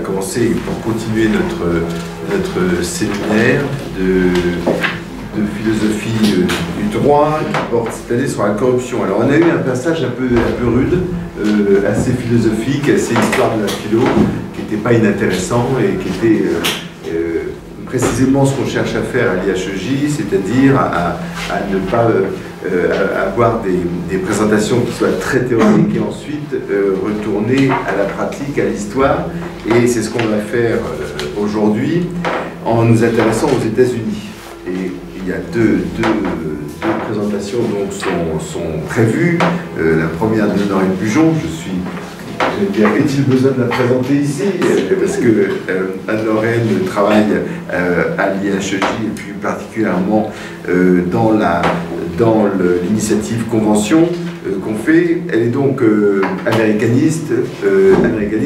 commencer pour continuer notre séminaire de philosophie du droit qui porte cette année sur la corruption. Alors on a eu un passage un peu rude, assez philosophique, assez histoire de la philo, qui n'était pas inintéressant et qui était précisément ce qu'on cherche à faire à l'IHEJ, c'est-à-dire à ne pas avoir des présentations qui soient très théoriques et ensuite retourner à la pratique, à l'histoire. Et c'est ce qu'on va faire aujourd'hui en nous intéressant aux États-Unis. Et il y a deux présentations donc sont prévues. La première de Honoré Bujon, je vais dire, est-il besoin de la présenter ici? Parce que Anne-Lorraine travaille à l'IHEJ et plus particulièrement dans l'initiative Convention qu'on fait. Elle est donc américaniste,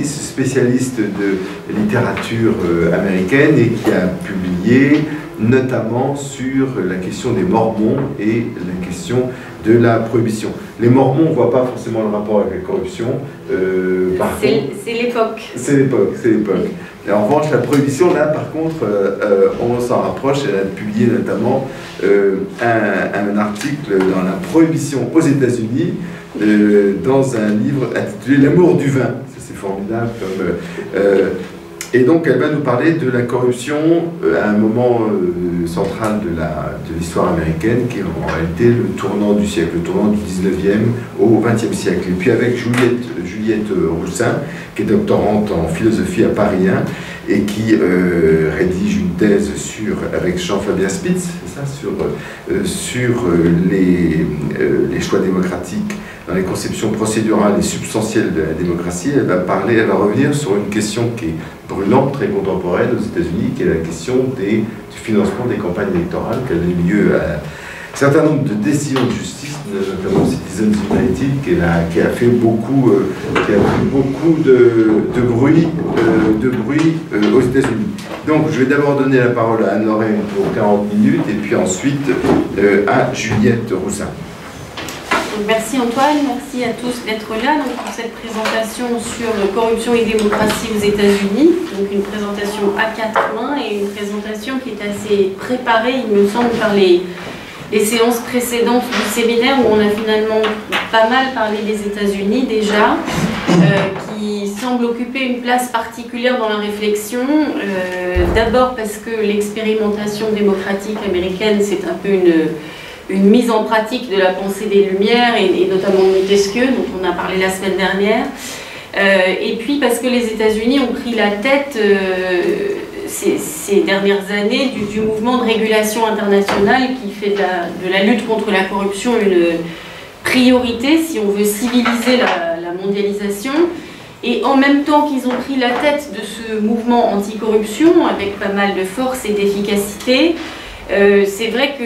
spécialiste de littérature américaine et qui a publié notamment sur la question des Mormons et la question de la prohibition. Les Mormons, on ne voit pas forcément le rapport avec la corruption. C'est l'époque. C'est l'époque. Et en revanche, la prohibition, là, par contre, on s'en rapproche. Elle a publié notamment un article dans la prohibition aux États-Unis, dans un livre intitulé L'amour du vin. C'est formidable comme... Et donc, elle va nous parler de la corruption à un moment central de l'histoire américaine, qui est en réalité le tournant du siècle, le tournant du 19e au 20e siècle. Et puis avec Juliette Roussin, qui est doctorante en philosophie à Paris 1, et qui rédige une thèse avec Jean-Fabien Spitz, c'est ça, sur les choix démocratiques dans les conceptions procédurales et substantielles de la démocratie. Elle va revenir sur une question qui est brûlante, très contemporaine aux États-Unis, qui est la question du financement des campagnes électorales, qui a donné lieu à un certain nombre de décisions de justice, notamment Citizens United, qui a fait beaucoup de bruit aux États-Unis. Donc, je vais d'abord donner la parole à Anne-Lorraine pour 40 minutes, et puis ensuite à Juliette Roussin. Merci Antoine, merci à tous d'être là pour cette présentation sur corruption et démocratie aux États-Unis. Donc une présentation à quatre mains et une présentation qui est assez préparée, il me semble, par les séances précédentes du séminaire où on a finalement pas mal parlé des États-Unis déjà, qui semblent occuper une place particulière dans la réflexion. D'abord parce que l'expérimentation démocratique américaine, c'est un peu une mise en pratique de la pensée des Lumières et notamment de Montesquieu, dont on a parlé la semaine dernière. Et puis parce que les États-Unis ont pris la tête ces dernières années du mouvement de régulation internationale qui fait de la lutte contre la corruption une priorité si on veut civiliser la mondialisation. Et en même temps qu'ils ont pris la tête de ce mouvement anticorruption avec pas mal de force et d'efficacité, c'est vrai que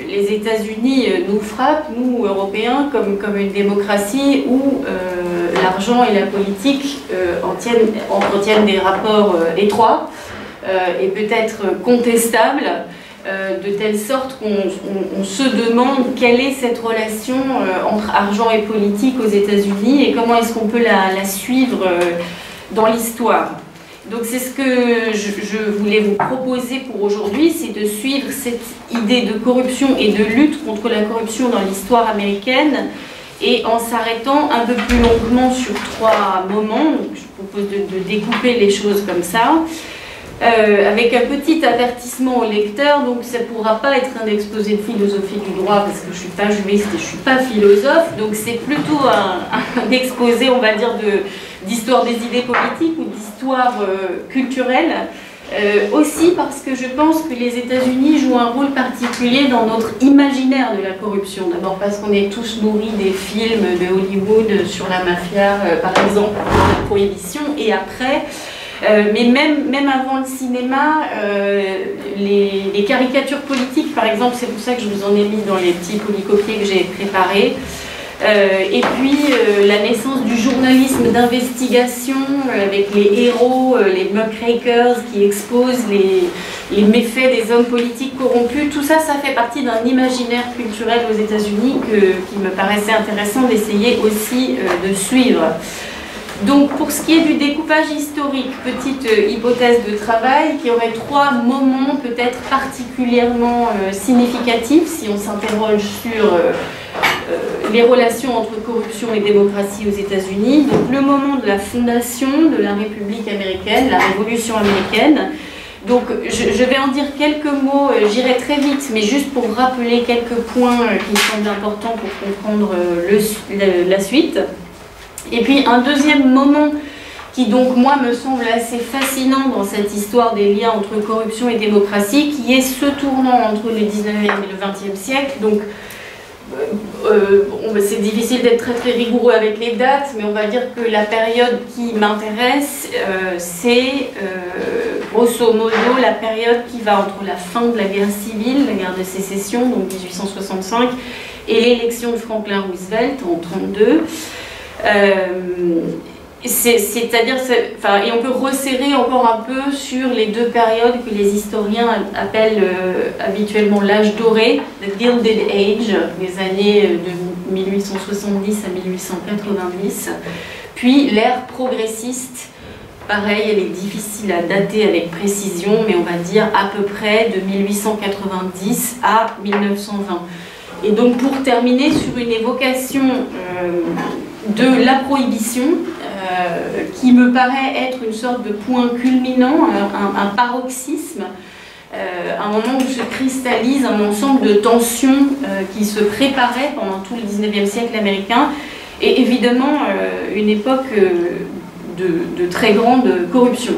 les États-Unis nous frappent, nous Européens, comme une démocratie où l'argent et la politique entretiennent des rapports étroits et peut-être contestables, de telle sorte qu'on se demande quelle est cette relation entre argent et politique aux États-Unis et comment est-ce qu'on peut la suivre dans l'histoire. Donc c'est ce que je voulais vous proposer pour aujourd'hui, c'est de suivre cette idée de corruption et de lutte contre la corruption dans l'histoire américaine et en s'arrêtant un peu plus longuement sur trois moments. Donc je propose de découper les choses comme ça, avec un petit avertissement au lecteur. Donc ça ne pourra pas être un exposé de philosophie du droit parce que je ne suis pas juriste et je ne suis pas philosophe, donc c'est plutôt un exposé, on va dire, d'histoire des idées politiques ou d'histoire culturelle, aussi parce que je pense que les États-Unis jouent un rôle particulier dans notre imaginaire de la corruption. D'abord parce qu'on est tous nourris des films de Hollywood sur la mafia, par exemple, la prohibition, et après, mais même avant le cinéma, les caricatures politiques, par exemple, c'est pour ça que je vous en ai mis dans les petits polycopiés que j'ai préparés. Et puis la naissance du journalisme d'investigation avec les héros, les muckrakers qui exposent les méfaits des hommes politiques corrompus, tout ça, ça fait partie d'un imaginaire culturel aux États-Unis qui me paraissait intéressant d'essayer aussi de suivre. Donc, pour ce qui est du découpage historique, petite hypothèse de travail, qui aurait 3 moments peut-être particulièrement significatifs si on s'interroge sur les relations entre corruption et démocratie aux États-Unis. Donc, le moment de la fondation de la République américaine, la Révolution américaine. Donc, je vais en dire quelques mots, j'irai très vite, mais juste pour rappeler quelques points qui semblent importants pour comprendre la suite. Et puis un deuxième moment qui donc moi me semble assez fascinant dans cette histoire des liens entre corruption et démocratie, qui est ce tournant entre le 19e et le 20e siècle. Donc c'est difficile d'être très rigoureux avec les dates, mais on va dire que la période qui m'intéresse, c'est grosso modo la période qui va entre la fin de la guerre civile, la guerre de sécession, donc 1865, et l'élection de Franklin Roosevelt en 1932. C'est-à-dire, et on peut resserrer encore un peu sur les 2 périodes que les historiens appellent habituellement l'âge doré, the Gilded Age, les années de 1870 à 1890, puis l'ère progressiste. Pareil, elle est difficile à dater avec précision, mais on va dire à peu près de 1890 à 1920. Et donc pour terminer sur une évocation de la prohibition, qui me paraît être une sorte de point culminant, un paroxysme, un moment où se cristallise un ensemble de tensions qui se préparaient pendant tout le 19e siècle américain, et évidemment une époque de très grande corruption.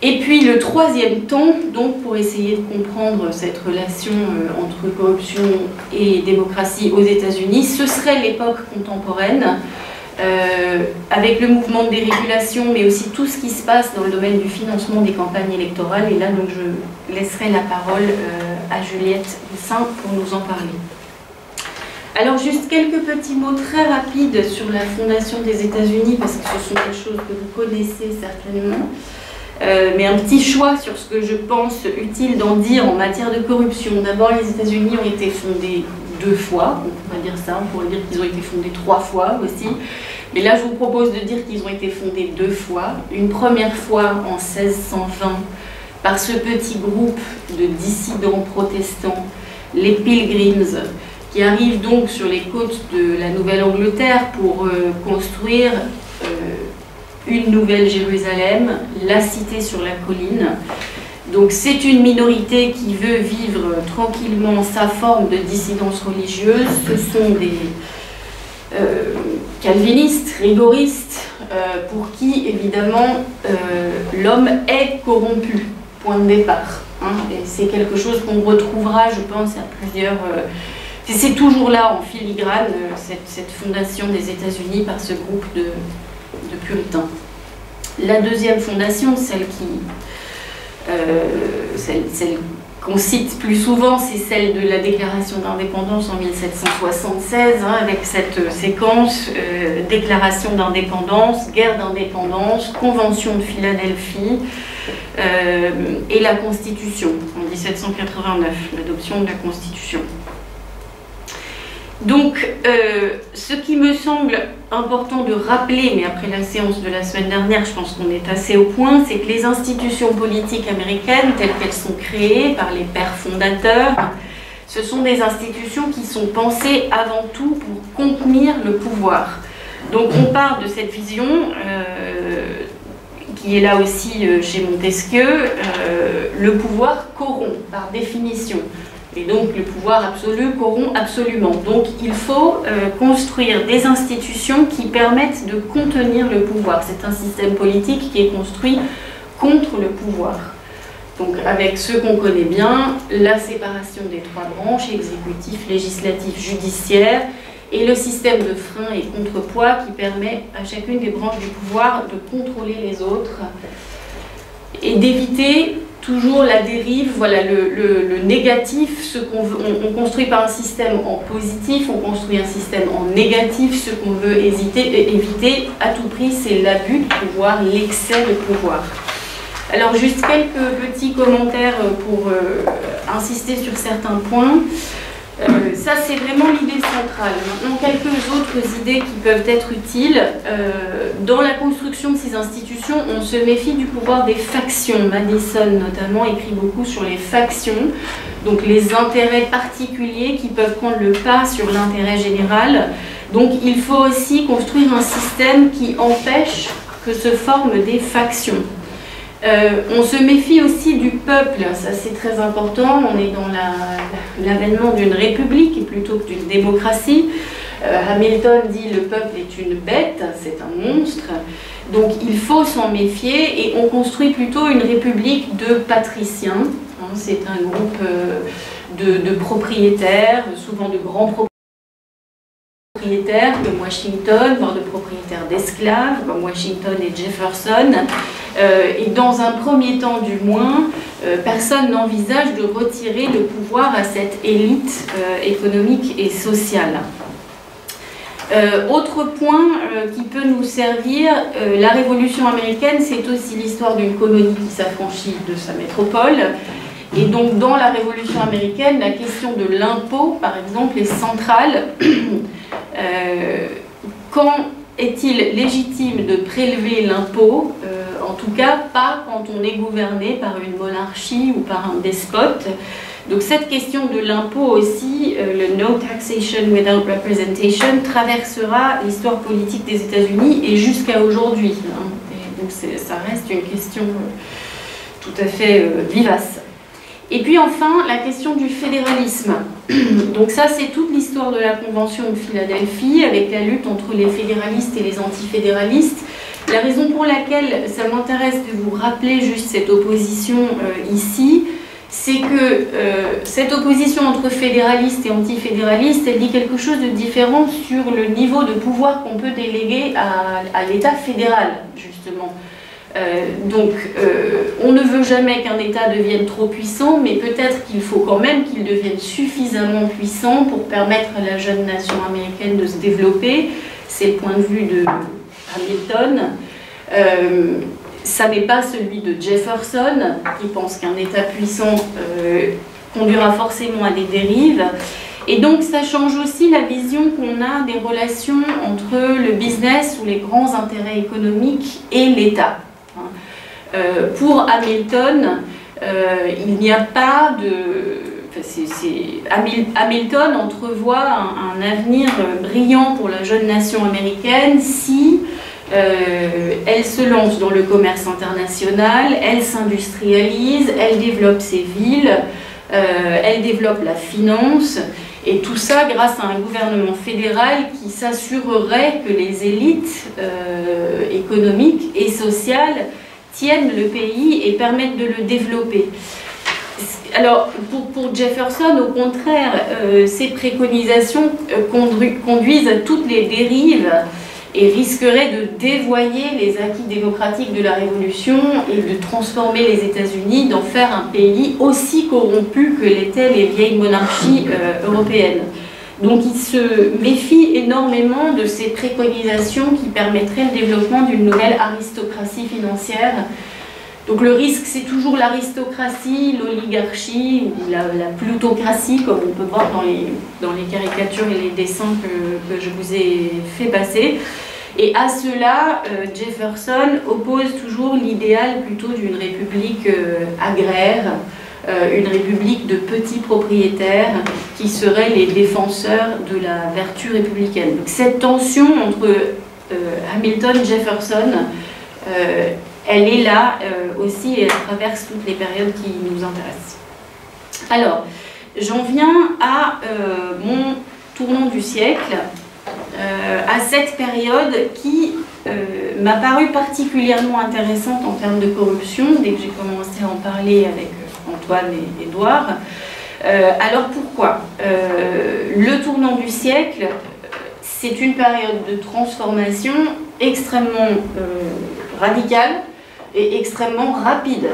Et puis le 3e temps, donc pour essayer de comprendre cette relation entre corruption et démocratie aux États-Unis, ce serait l'époque contemporaine, avec le mouvement de dérégulation, mais aussi tout ce qui se passe dans le domaine du financement des campagnes électorales. Et là, donc, je laisserai la parole à Juliette Hussin pour nous en parler. Alors, juste quelques petits mots très rapides sur la fondation des États-Unis, parce que ce sont des choses que vous connaissez certainement. Mais un petit choix sur ce que je pense utile d'en dire en matière de corruption. D'abord, les États-Unis ont été fondés 2 fois, on pourrait dire ça, on pourrait dire qu'ils ont été fondés 3 fois aussi. Mais là, je vous propose de dire qu'ils ont été fondés 2 fois. Une première fois en 1620 par ce petit groupe de dissidents protestants, les Pilgrims, qui arrivent donc sur les côtes de la Nouvelle-Angleterre pour construire une nouvelle Jérusalem, la cité sur la colline. Donc c'est une minorité qui veut vivre tranquillement sa forme de dissidence religieuse. Ce sont des calvinistes, rigoristes, pour qui évidemment l'homme est corrompu, point de départ. Hein, et c'est quelque chose qu'on retrouvera, je pense, à plusieurs... c'est toujours là en filigrane, cette fondation des États-Unis par ce groupe de puritains. La deuxième fondation, celle qu'on cite plus souvent, c'est celle de la déclaration d'indépendance en 1776, hein, avec cette séquence déclaration d'indépendance, guerre d'indépendance, convention de Philadelphie et la Constitution en 1789, l'adoption de la Constitution. Donc, ce qui me semble important de rappeler, mais après la séance de la semaine dernière, je pense qu'on est assez au point, c'est que les institutions politiques américaines, telles qu'elles sont créées par les pères fondateurs, ce sont des institutions qui sont pensées avant tout pour contenir le pouvoir. Donc, on part de cette vision, qui est là aussi chez Montesquieu, le pouvoir corrompt par définition. Et donc le pouvoir absolu corrompt absolument. Donc il faut construire des institutions qui permettent de contenir le pouvoir. C'est un système politique qui est construit contre le pouvoir. Donc avec ce qu'on connaît bien, la séparation des 3 branches, exécutif, législatif, judiciaire, et le système de frein et contrepoids qui permet à chacune des branches du pouvoir de contrôler les autres et d'éviter toujours la dérive, voilà, le négatif, ce on construit pas un système en positif, on construit un système en négatif, ce qu'on veut éviter à tout prix, c'est l'abus de pouvoir, l'excès de pouvoir. Alors juste quelques petits commentaires pour insister sur certains points. Ça, c'est vraiment l'idée centrale. Maintenant, quelques autres idées qui peuvent être utiles. Dans la construction de ces institutions, on se méfie du pouvoir des factions. Madison, notamment, écrit beaucoup sur les factions, donc les intérêts particuliers qui peuvent prendre le pas sur l'intérêt général. Donc, il faut aussi construire un système qui empêche que se forment des factions. On se méfie aussi du peuple, ça c'est très important, on est dans l'avènement d'une république plutôt que d'une démocratie. Hamilton dit le peuple est une bête, c'est un monstre, donc il faut s'en méfier et on construit plutôt une république de patriciens. C'est un groupe de propriétaires, souvent de grands propriétaires comme Washington, voire de propriétaires d'esclaves comme Washington et Jefferson. Et dans un premier temps du moins, personne n'envisage de retirer le pouvoir à cette élite économique et sociale. Autre point qui peut nous servir, la Révolution américaine, c'est aussi l'histoire d'une colonie qui s'affranchit de sa métropole. Et donc dans la Révolution américaine, la question de l'impôt, par exemple, est centrale. Quand est-il légitime de prélever l'impôt? En tout cas, pas quand on est gouverné par une monarchie ou par un despote. Donc cette question de l'impôt aussi, le No Taxation Without Representation, traversera l'histoire politique des États-Unis et jusqu'à aujourd'hui. Donc ça reste une question tout à fait vivace. Et puis enfin, la question du fédéralisme. Donc ça, c'est toute l'histoire de la Convention de Philadelphie, avec la lutte entre les fédéralistes et les antifédéralistes. La raison pour laquelle ça m'intéresse de vous rappeler juste cette opposition ici, c'est que cette opposition entre fédéralistes et antifédéralistes, elle dit quelque chose de différent sur le niveau de pouvoir qu'on peut déléguer à l'État fédéral, justement. On ne veut jamais qu'un État devienne trop puissant, mais peut-être qu'il faut quand même qu'il devienne suffisamment puissant pour permettre à la jeune nation américaine de se développer. C'est le point de vue de Hamilton. Ça n'est pas celui de Jefferson, qui pense qu'un État puissant conduira forcément à des dérives. Et donc ça change aussi la vision qu'on a des relations entre le business ou les grands intérêts économiques et l'État. Pour Hamilton, il n'y a pas de... Hamilton entrevoit un avenir brillant pour la jeune nation américaine si elle se lance dans le commerce international, elle s'industrialise, elle développe ses villes, elle développe la finance, et tout ça grâce à un gouvernement fédéral qui s'assurerait que les élites économiques et sociales tiennent le pays et permettent de le développer. Alors, pour Jefferson, au contraire, ces préconisations conduisent à toutes les dérives et risqueraient de dévoyer les acquis démocratiques de la Révolution et de transformer les États-Unis, d'en faire un pays aussi corrompu que l'étaient les vieilles monarchies européennes. Donc il se méfie énormément de ces préconisations qui permettraient le développement d'une nouvelle aristocratie financière. Donc le risque, c'est toujours l'aristocratie, l'oligarchie ou la plutocratie, comme on peut voir dans les caricatures et les dessins que je vous ai fait passer. Et à cela, Jefferson oppose toujours l'idéal plutôt d'une république agraire, une république de petits propriétaires qui seraient les défenseurs de la vertu républicaine. Donc cette tension entre Hamilton et Jefferson, elle est là aussi et elle traverse toutes les périodes qui nous intéressent. Alors, j'en viens à mon tournant du siècle, à cette période qui m'a paru particulièrement intéressante en termes de corruption, dès que j'ai commencé à en parler avec Antoine et Édouard. Alors pourquoi le tournant du siècle, c'est une période de transformation extrêmement radicale et extrêmement rapide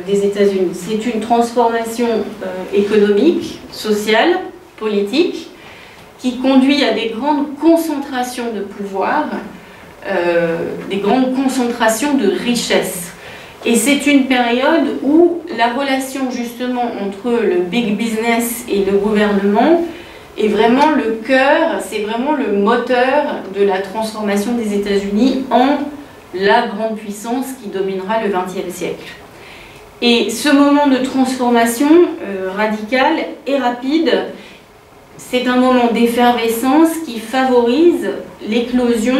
des États-Unis. C'est une transformation économique, sociale, politique, qui conduit à des grandes concentrations de pouvoir, des grandes concentrations de richesses. Et c'est une période où la relation justement entre le big business et le gouvernement est vraiment le cœur, c'est vraiment le moteur de la transformation des États-Unis en la grande puissance qui dominera le XXe siècle. Et ce moment de transformation radicale et rapide, c'est un moment d'effervescence qui favorise l'éclosion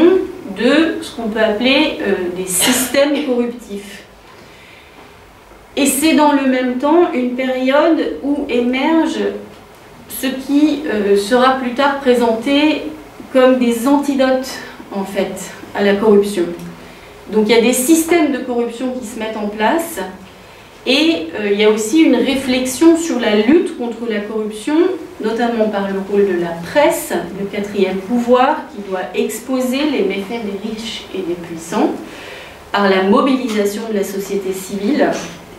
de ce qu'on peut appeler des systèmes corruptifs. Et c'est dans le même temps une période où émerge ce qui sera plus tard présenté comme des antidotes, en fait, à la corruption. Donc il y a des systèmes de corruption qui se mettent en place, et il y a aussi une réflexion sur la lutte contre la corruption, notamment par le rôle de la presse, le quatrième pouvoir, qui doit exposer les méfaits des riches et des puissants, par la mobilisation de la société civile.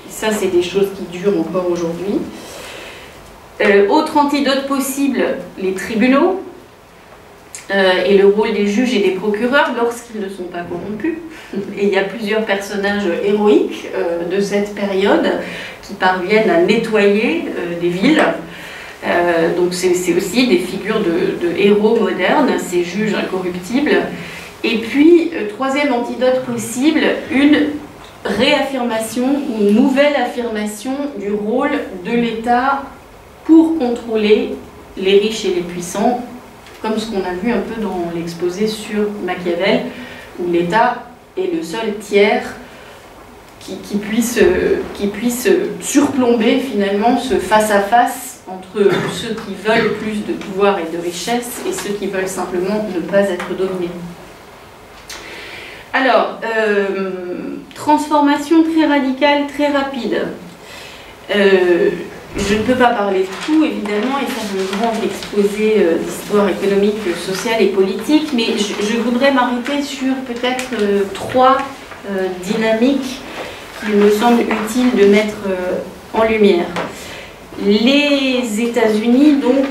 Et ça, c'est des choses qui durent encore aujourd'hui. Autre antidote possible, les tribunaux et le rôle des juges et des procureurs lorsqu'ils ne sont pas corrompus. Et il y a plusieurs personnages héroïques de cette période qui parviennent à nettoyer des villes. Donc c'est aussi des figures de héros modernes, ces juges incorruptibles. Et puis, troisième antidote possible, une réaffirmation ou une nouvelle affirmation du rôle de l'État pour contrôler les riches et les puissants, comme ce qu'on a vu un peu dans l'exposé sur Machiavel, où l'État est le seul tiers qui puisse surplomber finalement ce face-à-face entre ceux qui veulent plus de pouvoir et de richesse et ceux qui veulent simplement ne pas être dominés. Alors, transformation très radicale, très rapide. Je ne peux pas parler de tout, évidemment, et faire un grand exposé d'histoire économique, sociale et politique, mais je voudrais m'arrêter sur peut-être trois dynamiques qu'il me semble utile de mettre en lumière. Les États-Unis, donc,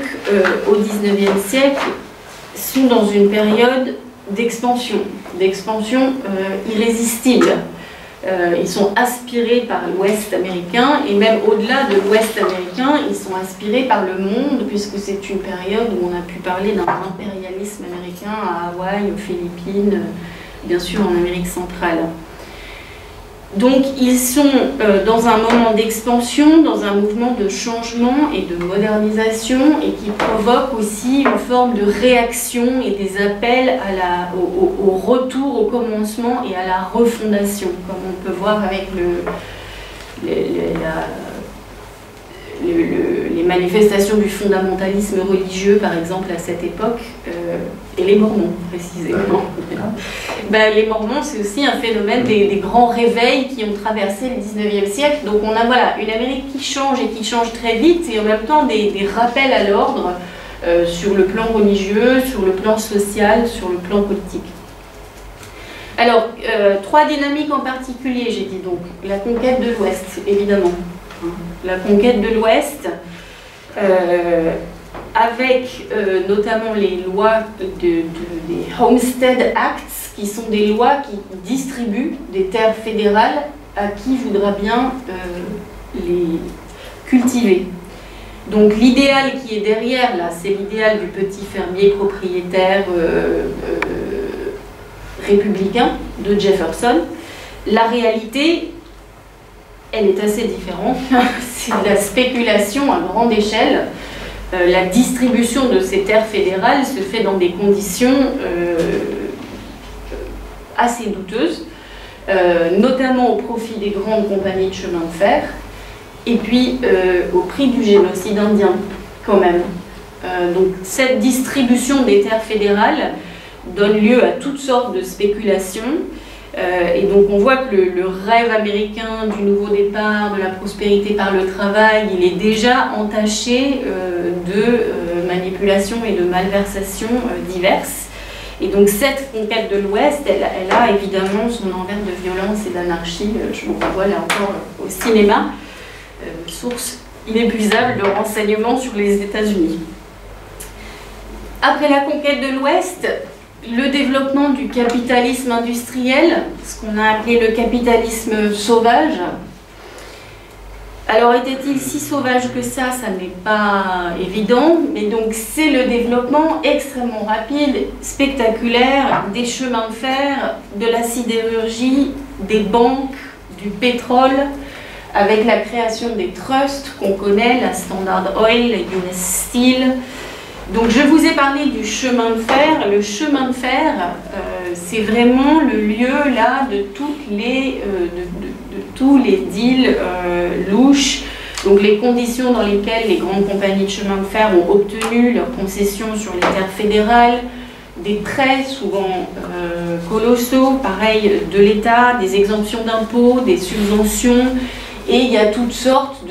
au XIXe siècle, sont dans une période d'expansion irrésistible. Ils sont aspirés par l'Ouest américain, et même au-delà de l'Ouest américain, ils sont aspirés par le monde, puisque c'est une période où on a pu parler d'un impérialisme américain à Hawaï, aux Philippines, bien sûr en Amérique centrale. Donc ils sont dans un moment d'expansion, dans un mouvement de changement et de modernisation, et qui provoque aussi une forme de réaction et des appels au retour au commencement et à la refondation, comme on peut voir avec les manifestations du fondamentalisme religieux, par exemple, à cette époque, et les Mormons, précisément. Les Mormons, c'est aussi un phénomène des grands réveils qui ont traversé le 19e siècle. Donc on a une Amérique qui change, et qui change très vite, et en même temps des rappels à l'ordre sur le plan religieux, sur le plan social, sur le plan politique. Alors, trois dynamiques en particulier, j'ai dit donc. La conquête de l'Ouest, évidemment. La conquête de l'Ouest, avec notamment les lois des Homestead Acts, qui sont des lois qui distribuent des terres fédérales à qui voudra bien les cultiver. Donc l'idéal qui est derrière, là, c'est l'idéal du petit fermier propriétaire républicain de Jefferson. La réalité, elle est assez différente. C'est de la spéculation à grande échelle. La distribution de ces terres fédérales se fait dans des conditions assez douteuses, notamment au profit des grandes compagnies de chemin de fer, et puis au prix du génocide indien, quand même. Donc cette distribution des terres fédérales donne lieu à toutes sortes de spéculations. Et donc on voit que le rêve américain du nouveau départ, de la prospérité par le travail, il est déjà entaché de manipulations et de malversations diverses. Et donc cette conquête de l'Ouest, elle a évidemment son envers de violence et d'anarchie. Je vous renvoie là encore au cinéma, source inépuisable de renseignements sur les États-Unis. Après la conquête de l'Ouest, le développement du capitalisme industriel, ce qu'on a appelé le capitalisme sauvage, Alors était-il si sauvage que ça n'est pas évident, mais donc c'est le développement extrêmement rapide, spectaculaire des chemins de fer, de la sidérurgie, des banques, du pétrole, avec la création des trusts qu'on connaît, la Standard Oil, la US Steel. Donc je vous ai parlé du chemin de fer. Le chemin de fer, c'est vraiment le lieu là de tous les deals louches, donc les conditions dans lesquelles les grandes compagnies de chemin de fer ont obtenu leurs concessions sur les terres fédérales, des prêts souvent colossaux, pareil, de l'État, des exemptions d'impôts, des subventions. Et il y a toutes sortes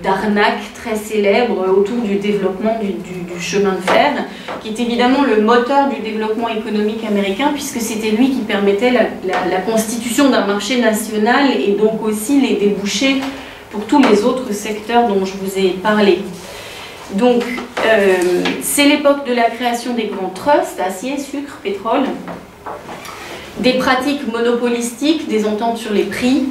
d'arnaques très célèbres autour du développement du chemin de fer, qui est évidemment le moteur du développement économique américain, puisque c'était lui qui permettait la constitution d'un marché national et donc aussi les débouchés pour tous les autres secteurs dont je vous ai parlé. Donc, c'est l'époque de la création des grands trusts, acier, sucre, pétrole, des pratiques monopolistiques, des ententes sur les prix.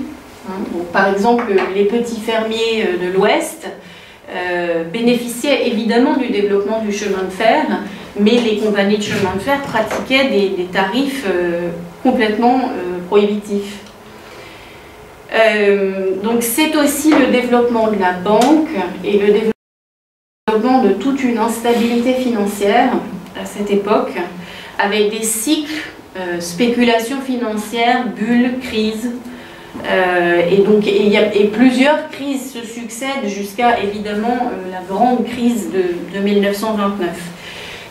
Donc, par exemple, les petits fermiers de l'Ouest bénéficiaient évidemment du développement du chemin de fer, mais les compagnies de chemin de fer pratiquaient des tarifs complètement prohibitifs. Donc c'est aussi le développement de la banque et le développement de toute une instabilité financière à cette époque, avec des cycles, spéculation financière, bulles, crises. Et plusieurs crises se succèdent jusqu'à évidemment la grande crise de 1929.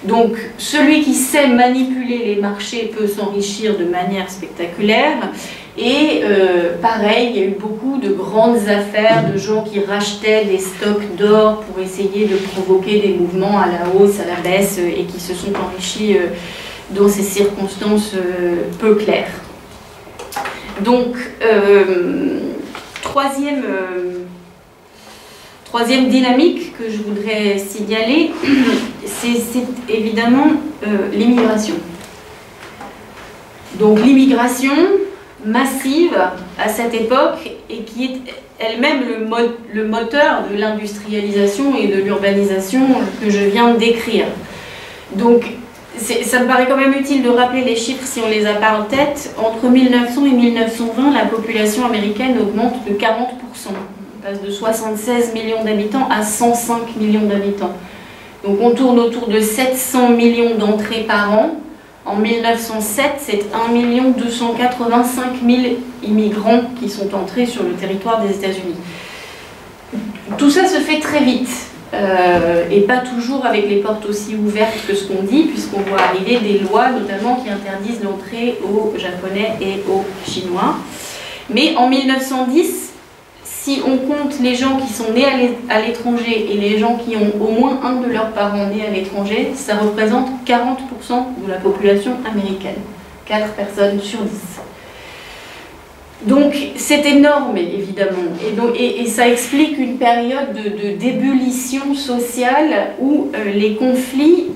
Donc celui qui sait manipuler les marchés peut s'enrichir de manière spectaculaire. Et pareil, il y a eu beaucoup de grandes affaires de gens qui rachetaient des stocks d'or pour essayer de provoquer des mouvements à la hausse, à la baisse, et qui se sont enrichis dans ces circonstances peu claires. Donc, troisième dynamique que je voudrais signaler, c'est évidemment l'immigration. Donc l'immigration massive à cette époque et qui est elle-même le moteur de l'industrialisation et de l'urbanisation que je viens de décrire. Donc, ça me paraît quand même utile de rappeler les chiffres si on les a pas en tête. Entre 1900 et 1920, la population américaine augmente de 40%. On passe de 76 millions d'habitants à 105 millions d'habitants. Donc on tourne autour de 700 millions d'entrées par an. En 1907, c'est 1 285 000 immigrants qui sont entrés sur le territoire des États-Unis. Tout ça se fait très vite. Et pas toujours avec les portes aussi ouvertes que ce qu'on dit, puisqu'on voit arriver des lois notamment qui interdisent l'entrée aux Japonais et aux Chinois. Mais en 1910, si on compte les gens qui sont nés à l'étranger et les gens qui ont au moins un de leurs parents nés à l'étranger, ça représente 40% de la population américaine, 4 personnes sur 10. Donc c'est énorme évidemment, et ça explique une période d'ébullition sociale où les conflits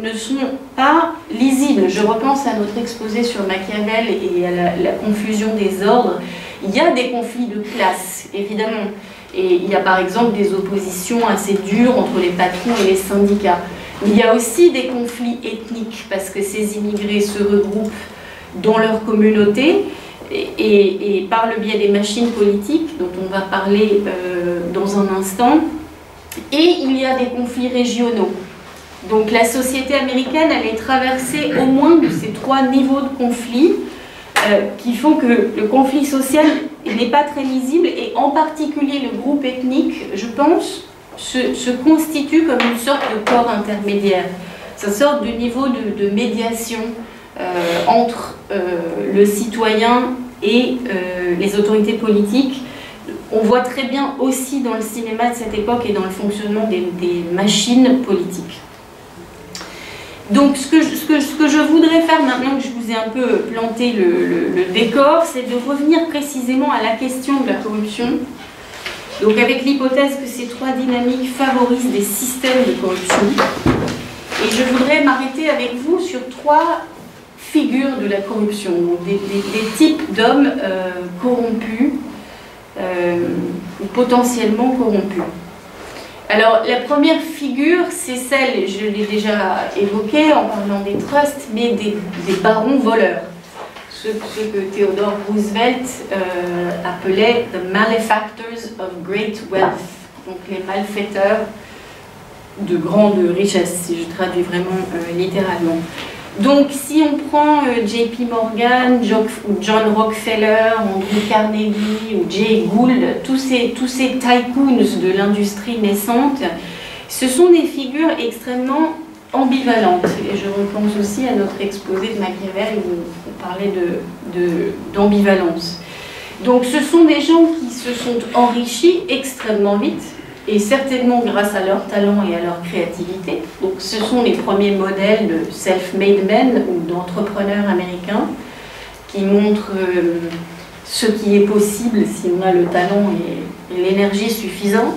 ne sont pas lisibles. Je repense à notre exposé sur Machiavel et à la confusion des ordres. Il y a des conflits de classe, évidemment, et il y a par exemple des oppositions assez dures entre les patrons et les syndicats. Il y a aussi des conflits ethniques, parce que ces immigrés se regroupent dans leur communauté, et par le biais des machines politiques, dont on va parler dans un instant, et il y a des conflits régionaux. Donc la société américaine, elle est traversée au moins de ces 3 niveaux de conflits qui font que le conflit social n'est pas très lisible, et en particulier le groupe ethnique, je pense, se constitue comme une sorte de corps intermédiaire. C'est une sorte de niveau de médiation entre le citoyen et les autorités politiques. On voit très bien aussi dans le cinéma de cette époque et dans le fonctionnement des machines politiques. Donc ce que je voudrais faire maintenant que je vous ai un peu planté le décor, c'est de revenir précisément à la question de la corruption. Donc avec l'hypothèse que ces 3 dynamiques favorisent des systèmes de corruption. Et je voudrais m'arrêter avec vous sur 3 figures de la corruption, donc des types d'hommes corrompus. ou potentiellement corrompus. Alors, la première figure, c'est celle, je l'ai déjà évoquée en parlant des trusts, mais des barons voleurs. Ce que Theodore Roosevelt appelait « the malefactors of great wealth », donc les malfaiteurs de grande richesse, si je traduis vraiment littéralement. Donc, si on prend JP Morgan, John Rockefeller, Andrew Carnegie ou Jay Gould, tous ces tycoons de l'industrie naissante, ce sont des figures extrêmement ambivalentes. Et je repense aussi à notre exposé de Machiavel où on parlait d'ambivalence. Donc, ce sont des gens qui se sont enrichis extrêmement vite, et certainement grâce à leur talent et à leur créativité. Donc ce sont les premiers modèles de self-made men ou d'entrepreneurs américains qui montrent ce qui est possible si on a le talent et l'énergie suffisante.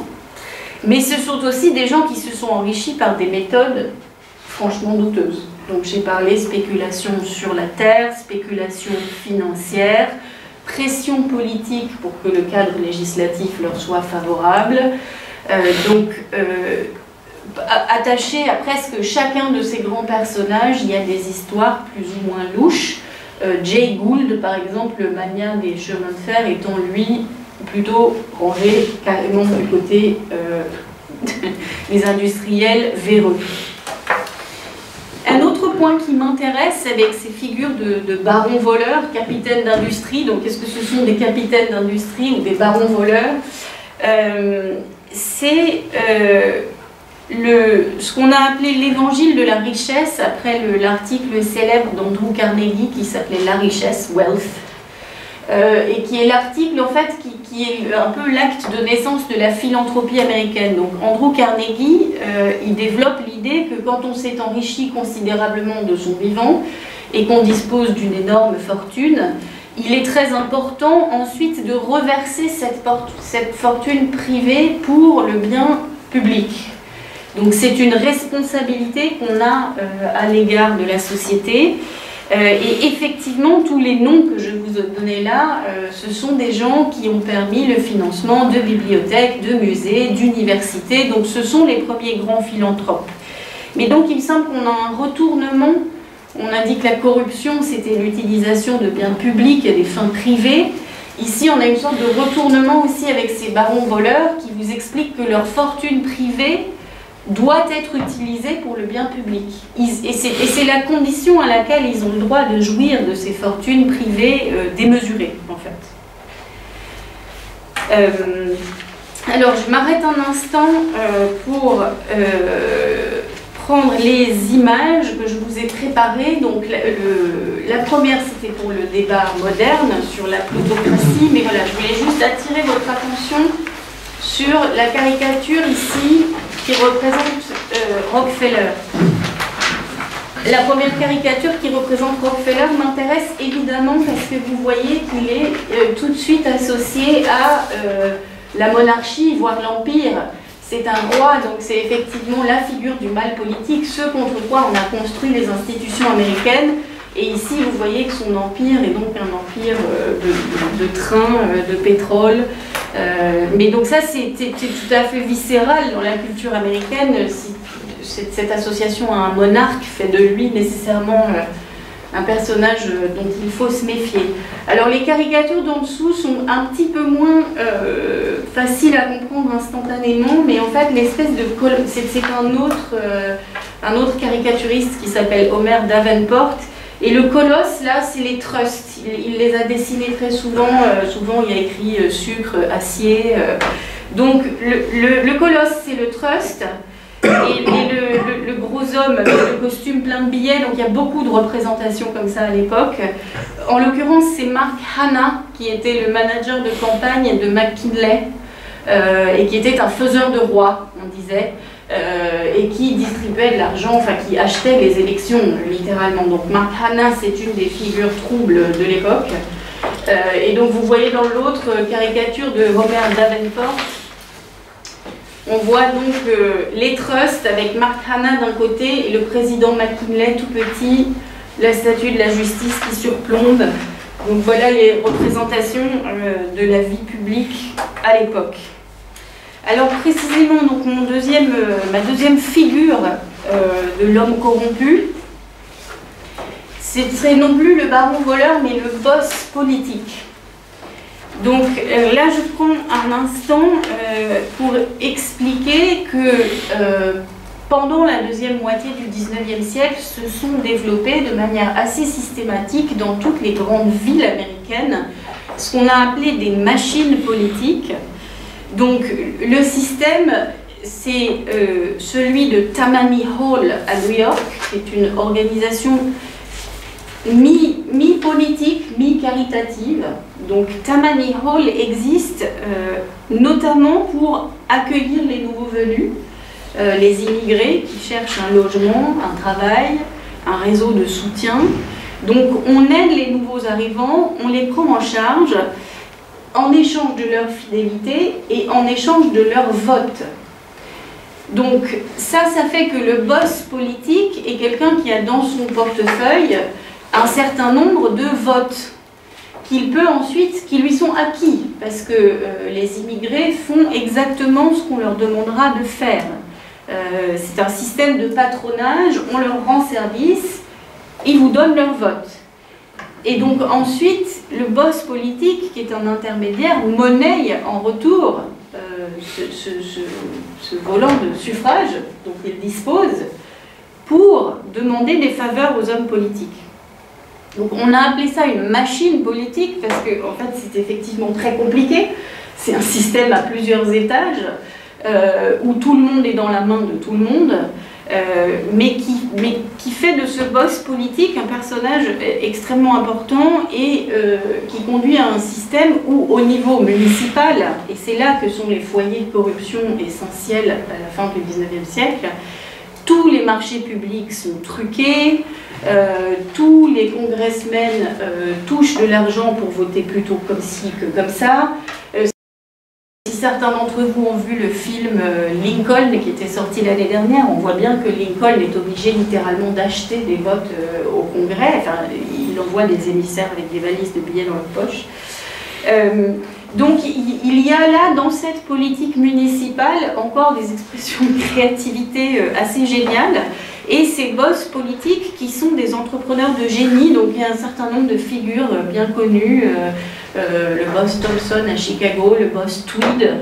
Mais ce sont aussi des gens qui se sont enrichis par des méthodes franchement douteuses. Donc j'ai parlé spéculation sur la terre, spéculation financière, pression politique pour que le cadre législatif leur soit favorable. Attaché à presque chacun de ces grands personnages, il y a des histoires plus ou moins louches. Jay Gould, par exemple, le magnat des chemins de fer, étant lui plutôt rangé carrément du côté des industriels véreux. Un autre point qui m'intéresse avec ces figures de barons voleurs, capitaines d'industrie, donc est-ce que ce sont des capitaines d'industrie ou des barons voleurs, c'est ce qu'on a appelé l'évangile de la richesse après l'article célèbre d'Andrew Carnegie qui s'appelait La richesse, Wealth, et qui est l'article en fait qui est un peu l'acte de naissance de la philanthropie américaine. Donc Andrew Carnegie, il développe l'idée que quand on s'est enrichi considérablement de son vivant et qu'on dispose d'une énorme fortune, il est très important ensuite de reverser cette fortune privée pour le bien public. Donc c'est une responsabilité qu'on a à l'égard de la société. Et effectivement, tous les noms que je vous ai donnés là, ce sont des gens qui ont permis le financement de bibliothèques, de musées, d'universités. Donc ce sont les premiers grands philanthropes. Mais donc il me semble qu'on a un retournement. On a dit que la corruption, c'était l'utilisation de biens publics à des fins privées. Ici, on a une sorte de retournement aussi avec ces barons voleurs qui vous expliquent que leur fortune privée doit être utilisée pour le bien public. Et c'est la condition à laquelle ils ont le droit de jouir de ces fortunes privées démesurées, en fait. Alors, je m'arrête un instant pour prendre les images que je vous ai préparées. Donc la première, c'était pour le débat moderne sur la plutocratie, mais voilà, je voulais juste attirer votre attention sur la caricature ici qui représente Rockefeller. La première caricature qui représente Rockefeller m'intéresse évidemment parce que vous voyez qu'il est tout de suite associé à la monarchie, voire l'empire. C'est un roi, donc c'est effectivement la figure du mal politique, ce contre quoi on a construit les institutions américaines. Et ici, vous voyez que son empire est donc un empire de trains, de pétrole. Mais donc ça, c'est tout à fait viscéral dans la culture américaine. Cette association à un monarque fait de lui nécessairement un personnage dont il faut se méfier. Alors les caricatures d'en dessous sont un petit peu moins faciles à comprendre instantanément, mais en fait l'espèce de c'est un autre caricaturiste qui s'appelle Homer Davenport, et le colosse là c'est les trusts. Il les a dessinés très souvent, souvent il y a écrit sucre, acier. Donc le colosse c'est le trust. Et le gros homme avec le costume plein de billets, donc il y a beaucoup de représentations comme ça à l'époque. En l'occurrence, c'est Mark Hanna qui était le manager de campagne de McKinley et qui était un faiseur de rois, on disait, et qui distribuait de l'argent, enfin qui achetait les élections littéralement. Donc Mark Hanna, c'est une des figures troubles de l'époque. Et donc vous voyez dans l'autre caricature de Homer Davenport, on voit donc les trusts avec Mark Hanna d'un côté et le président McKinley tout petit, la statue de la justice qui surplombe. Donc voilà les représentations de la vie publique à l'époque. Alors précisément, donc, ma deuxième figure de l'homme corrompu, ce serait non plus le baron voleur, mais le boss politique. Donc là, je prends un instant pour expliquer que pendant la deuxième moitié du XIXe siècle, se sont développées de manière assez systématique dans toutes les grandes villes américaines ce qu'on a appelé des machines politiques. Donc le système, c'est celui de Tammany Hall à New York, qui est une organisation mi-politique, mi-caritative. Donc Tammany Hall existe notamment pour accueillir les nouveaux venus, les immigrés qui cherchent un logement, un travail, un réseau de soutien. Donc on aide les nouveaux arrivants, on les prend en charge en échange de leur fidélité et en échange de leur vote. Donc ça fait que le boss politique est quelqu'un qui a dans son portefeuille un certain nombre de votes qu'il peut ensuite, qui lui sont acquis, parce que les immigrés font exactement ce qu'on leur demandera de faire. C'est un système de patronage, on leur rend service, ils vous donnent leur vote. Et donc ensuite, le boss politique, qui est un intermédiaire, monnaie en retour ce volant de suffrage dont il dispose pour demander des faveurs aux hommes politiques. Donc on a appelé ça une machine politique parce que en fait c'est effectivement très compliqué. C'est un système à plusieurs étages où tout le monde est dans la main de tout le monde, mais qui fait de ce boss politique un personnage extrêmement important et qui conduit à un système où au niveau municipal, et c'est là que sont les foyers de corruption essentiels à la fin du XIXe siècle, tous les marchés publics sont truqués, tous les congressmen touchent de l'argent pour voter plutôt comme ci que comme ça. Si certains d'entre vous ont vu le film Lincoln qui était sorti l'année dernière, on voit bien que Lincoln est obligé littéralement d'acheter des votes au Congrès. Enfin, il envoie des émissaires avec des valises de billets dans leur poche. Donc il y a là, dans cette politique municipale, encore des expressions de créativité assez géniales. Et ces boss politiques qui sont des entrepreneurs de génie, donc il y a un certain nombre de figures bien connues, le boss Thompson à Chicago, le boss Tweed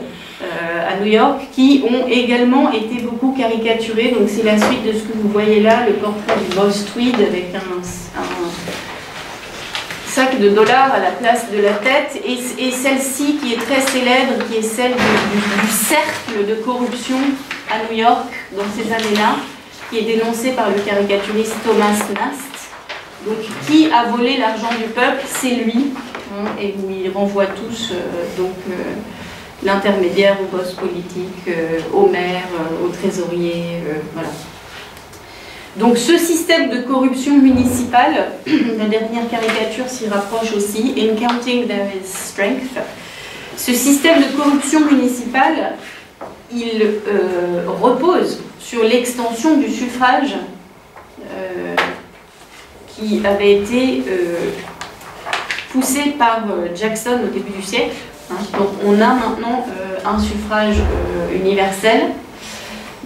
à New York, qui ont également été beaucoup caricaturés. Donc c'est la suite de ce que vous voyez là, le portrait du boss Tweed avec un sac de dollars à la place de la tête, et celle-ci qui est très célèbre, qui est celle du cercle de corruption à New York dans ces années-là, qui est dénoncé par le caricaturiste Thomas Nast. Donc, qui a volé l'argent du peuple? C'est lui, hein, et où il renvoie tous l'intermédiaire au boss politique, au maire, au trésorier, voilà. Donc ce système de corruption municipale, la dernière caricature s'y rapproche aussi, In Counting There is Strength. Ce système de corruption municipale, il repose sur l'extension du suffrage qui avait été poussé par Jackson au début du siècle. Hein. Donc on a maintenant un suffrage universel,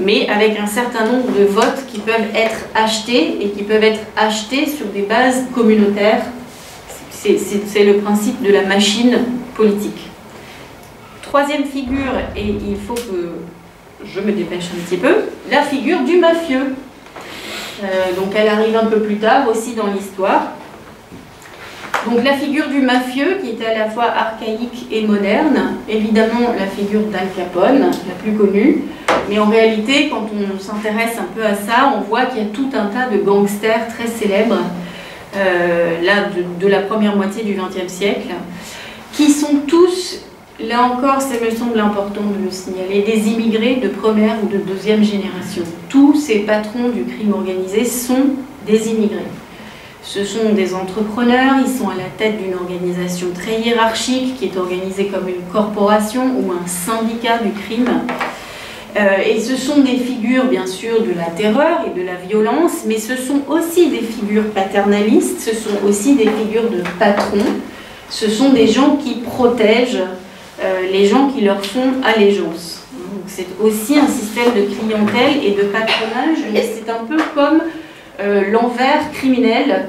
mais avec un certain nombre de votes qui peuvent être achetés et qui peuvent être achetés sur des bases communautaires. C'est le principe de la machine politique. Troisième figure, et il faut que je me dépêche un petit peu, la figure du mafieux. Donc elle arrive un peu plus tard aussi dans l'histoire. Donc la figure du mafieux qui était à la fois archaïque et moderne, évidemment la figure d'Al Capone, la plus connue, mais en réalité quand on s'intéresse un peu à ça, on voit qu'il y a tout un tas de gangsters très célèbres, là de la première moitié du XXe siècle, qui sont tous, là encore ça me semble important de le signaler, des immigrés de première ou de deuxième génération. Tous ces patrons du crime organisé sont des immigrés. Ce sont des entrepreneurs, ils sont à la tête d'une organisation très hiérarchique qui est organisée comme une corporation ou un syndicat du crime. Et ce sont des figures bien sûr de la terreur et de la violence, mais ce sont aussi des figures paternalistes, ce sont aussi des figures de patrons, ce sont des gens qui protègent les gens qui leur font allégeance. c'est aussi un système de clientèle et de patronage, mais c'est un peu comme l'envers criminel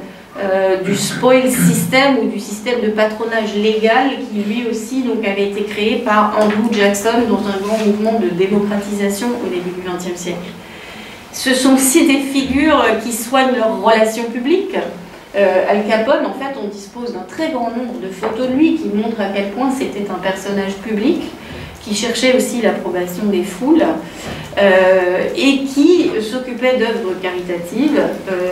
du spoil system ou du système de patronage légal qui lui aussi donc, avait été créé par Andrew Jackson dans un grand mouvement de démocratisation au début du XXe siècle. Ce sont aussi des figures qui soignent leurs relations publiques. Al Capone, en fait, on dispose d'un très grand nombre de photos de lui qui montrent à quel point c'était un personnage public qui cherchait aussi l'approbation des foules et qui s'occupait d'œuvres caritatives.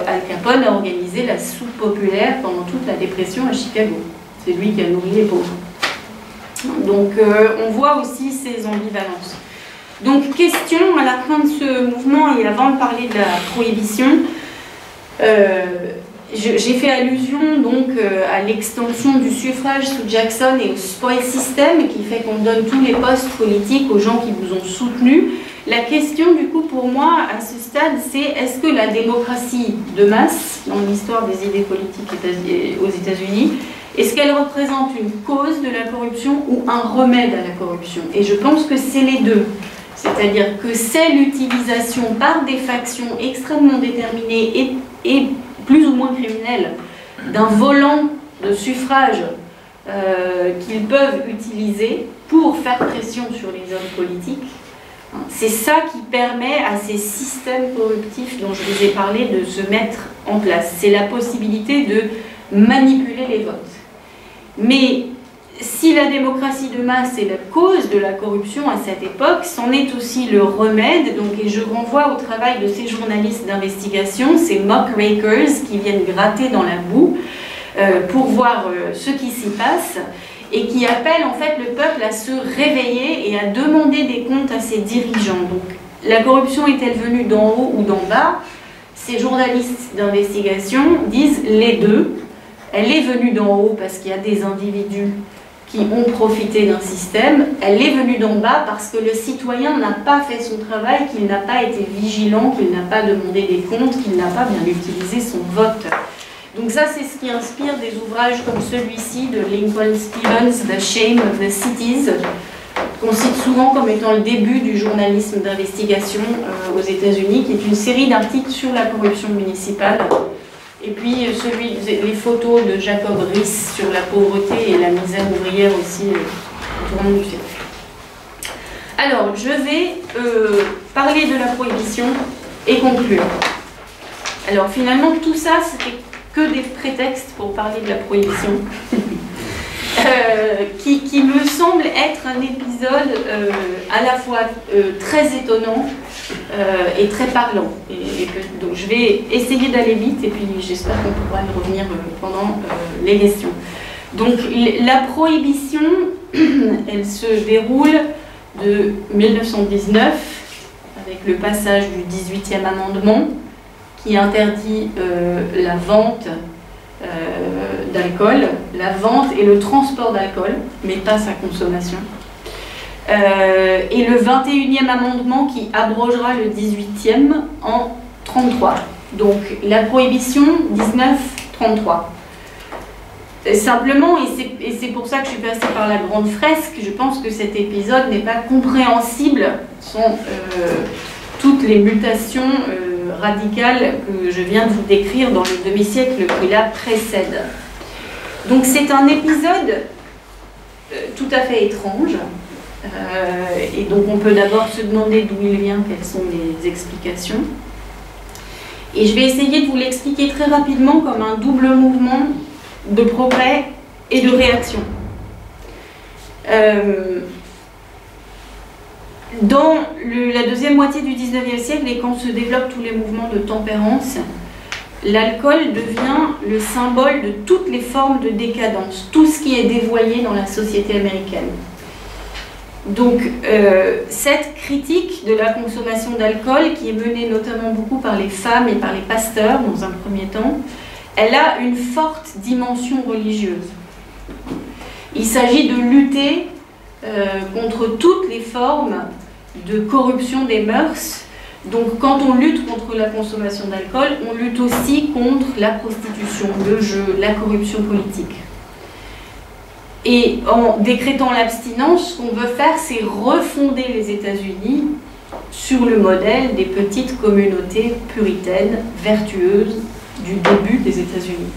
Al Capone a organisé la soupe populaire pendant toute la dépression à Chicago. C'est lui qui a nourri les pauvres. Donc on voit aussi ces ambivalences. Donc question à la fin de ce mouvement et avant de parler de la prohibition, j'ai fait allusion donc à l'extension du suffrage sous Jackson et au spoil system qui fait qu'on donne tous les postes politiques aux gens qui vous ont soutenu. La question du coup pour moi à ce stade c'est est-ce que la démocratie de masse dans l'histoire des idées politiques aux États-Unis, est-ce qu'elle représente une cause de la corruption ou un remède à la corruption? Et je pense que c'est les deux. C'est-à-dire que c'est l'utilisation par des factions extrêmement déterminées et plus ou moins criminels, d'un volant de suffrage qu'ils peuvent utiliser pour faire pression sur les hommes politiques. C'est ça qui permet à ces systèmes corruptifs dont je vous ai parlé de se mettre en place. C'est la possibilité de manipuler les votes. Mais si la démocratie de masse est la cause de la corruption à cette époque, c'en est aussi le remède. Donc, et je renvoie au travail de ces journalistes d'investigation, ces muckrakers qui viennent gratter dans la boue pour voir ce qui s'y passe et qui appellent en fait le peuple à se réveiller et à demander des comptes à ses dirigeants. Donc, la corruption est-elle venue d'en haut ou d'en bas? Ces journalistes d'investigation disent les deux. Elle est venue d'en haut parce qu'il y a des individus qui ont profité d'un système, elle est venue d'en bas parce que le citoyen n'a pas fait son travail, qu'il n'a pas été vigilant, qu'il n'a pas demandé des comptes, qu'il n'a pas bien utilisé son vote. Donc ça, c'est ce qui inspire des ouvrages comme celui-ci de Lincoln Stevens, The Shame of the Cities, qu'on cite souvent comme étant le début du journalisme d'investigation aux États-Unis, qui est une série d'articles sur la corruption municipale. Et puis les photos de Jacob Riis sur la pauvreté et la misère ouvrière aussi au tournant du siècle. Alors, je vais parler de la prohibition et conclure. Alors finalement, tout ça, c'était que des prétextes pour parler de la prohibition, qui me semble être un épisode à la fois très étonnant et très parlant. Donc je vais essayer d'aller vite et puis j'espère qu'on pourra y revenir pendant les questions. Donc la prohibition, elle se déroule de 1919 avec le passage du 18e amendement qui interdit la vente d'alcool, la vente et le transport d'alcool, mais pas sa consommation. Et le 21e amendement qui abrogera le 18e en 1933. Donc la prohibition 1933. Simplement, et c'est pour ça que je suis passée par la grande fresque, je pense que cet épisode n'est pas compréhensible sans toutes les mutations radicales que je viens de vous décrire dans le demi-siècle qui la précède. Donc c'est un épisode tout à fait étrange. Et donc on peut d'abord se demander d'où il vient, quelles sont les explications. Et je vais essayer de vous l'expliquer très rapidement comme un double mouvement de progrès et de réaction. Dans la deuxième moitié du 19e siècle et quand se développent tous les mouvements de tempérance, l'alcool devient le symbole de toutes les formes de décadence, tout ce qui est dévoyé dans la société américaine. Donc, cette critique de la consommation d'alcool, qui est menée notamment beaucoup par les femmes et par les pasteurs dans un premier temps, elle a une forte dimension religieuse. Il s'agit de lutter contre toutes les formes de corruption des mœurs. Donc, quand on lutte contre la consommation d'alcool, on lutte aussi, aussi, contre la prostitution, le jeu, la corruption politique. Et en décrétant l'abstinence, ce qu'on veut faire, c'est refonder les États-Unis sur le modèle des petites communautés puritaines, vertueuses du début des États-Unis.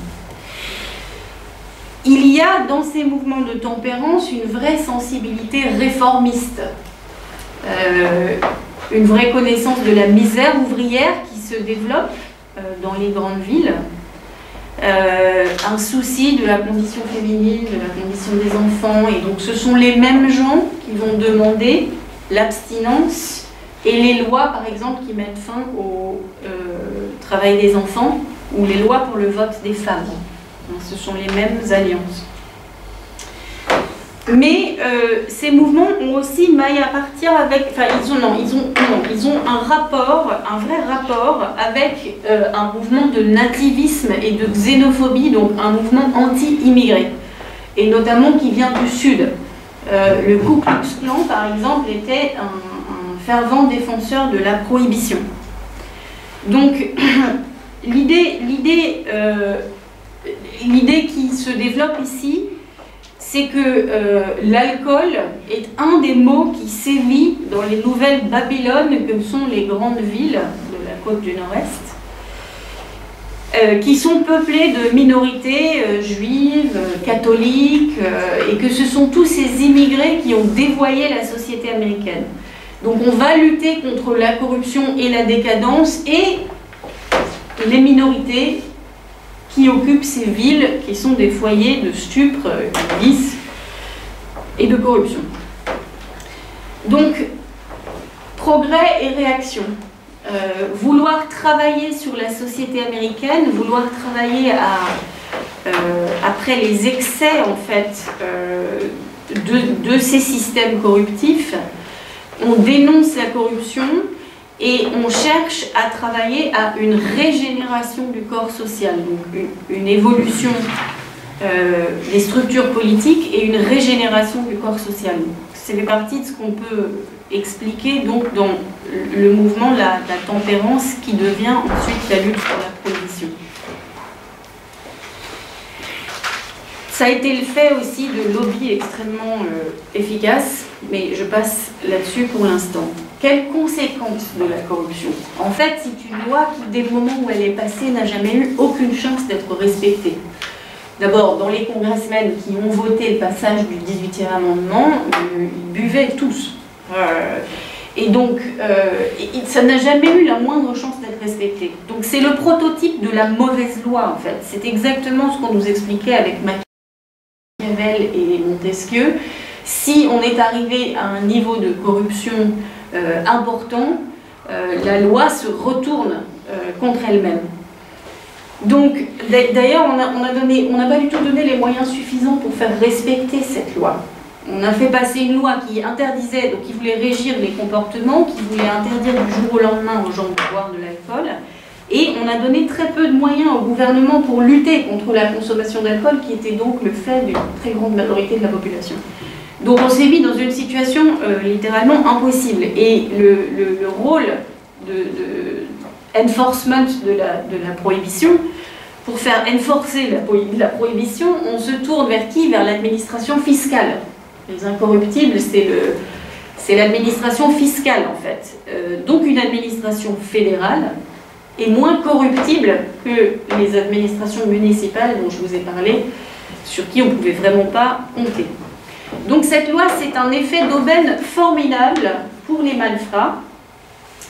Il y a dans ces mouvements de tempérance une vraie sensibilité réformiste, une vraie connaissance de la misère ouvrière qui se développe dans les grandes villes, un souci de la condition féminine, de la condition des enfants, et donc ce sont les mêmes gens qui vont demander l'abstinence et les lois, par exemple, qui mettent fin au travail des enfants, ou les lois pour le vote des femmes. Ce sont les mêmes alliances. Mais ces mouvements ont aussi maille à partir avec... Enfin, ils ont un rapport, un vrai rapport avec un mouvement de nativisme et de xénophobie, donc un mouvement anti-immigré, et notamment qui vient du Sud. Le Ku Klux Klan, par exemple, était un fervent défenseur de la prohibition. Donc, l'idée qui se développe ici, c'est que l'alcool est un des mots qui sévit dans les nouvelles Babylone, que sont les grandes villes de la côte du Nord-Est, qui sont peuplées de minorités juives, catholiques, et que ce sont tous ces immigrés qui ont dévoyé la société américaine. Donc on va lutter contre la corruption et la décadence et les minorités qui occupent ces villes qui sont des foyers de stupre, de vice et de corruption. Donc, progrès et réaction. Vouloir travailler sur la société américaine, vouloir travailler après les excès, en fait, de ces systèmes corruptifs. On dénonce la corruption et on cherche à travailler à une régénération du corps social, donc une évolution des structures politiques et une régénération du corps social. C'est fait partie de ce qu'on peut expliquer donc dans le mouvement de la tempérance qui devient ensuite la lutte pour la prohibition. Ça a été le fait aussi de lobbies extrêmement efficaces, mais je passe là-dessus pour l'instant. Quelles conséquences de la corruption? En fait, c'est une loi qui, dès le moment où elle est passée, n'a jamais eu aucune chance d'être respectée. D'abord, dans les congressmen qui ont voté le passage du 18e amendement, ils buvaient tous. Et donc, ça n'a jamais eu la moindre chance d'être respecté. Donc, c'est le prototype de la mauvaise loi, en fait. C'est exactement ce qu'on nous expliquait avec Machiavel et Montesquieu. Si on est arrivé à un niveau de corruption important, la loi se retourne contre elle-même. Donc, d'ailleurs, on n'a pas du tout donné les moyens suffisants pour faire respecter cette loi. On a fait passer une loi qui interdisait, donc qui voulait régir les comportements, qui voulait interdire du jour au lendemain aux gens de boire de l'alcool, et on a donné très peu de moyens au gouvernement pour lutter contre la consommation d'alcool, qui était donc le fait d'une très grande majorité de la population. Donc on s'est mis dans une situation littéralement impossible, et le rôle de enforcement de la prohibition, pour faire enforcer la prohibition, on se tourne vers qui? Vers l'administration fiscale. Les incorruptibles, c'est l'administration fiscale en fait. Donc une administration fédérale est moins corruptible que les administrations municipales dont je vous ai parlé, sur qui on ne pouvait vraiment pas compter. Donc cette loi, c'est un effet d'aubaine formidable pour les malfrats.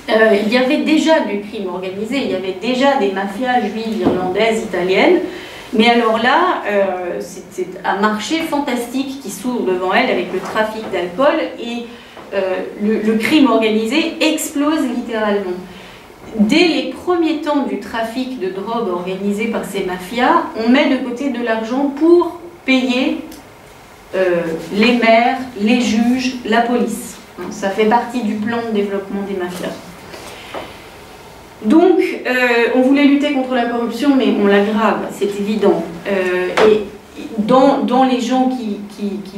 Il y avait déjà du crime organisé, il y avait déjà des mafias juives, irlandaises, italiennes, mais alors là, c'est un marché fantastique qui s'ouvre devant elle avec le trafic d'alcool et le crime organisé explose littéralement. Dès les premiers temps du trafic de drogue organisé par ces mafias, on met de côté de l'argent pour payer les maires, les juges, la police. Ça fait partie du plan de développement des mafias. Donc, on voulait lutter contre la corruption, mais on l'aggrave, c'est évident. Et dans les gens qui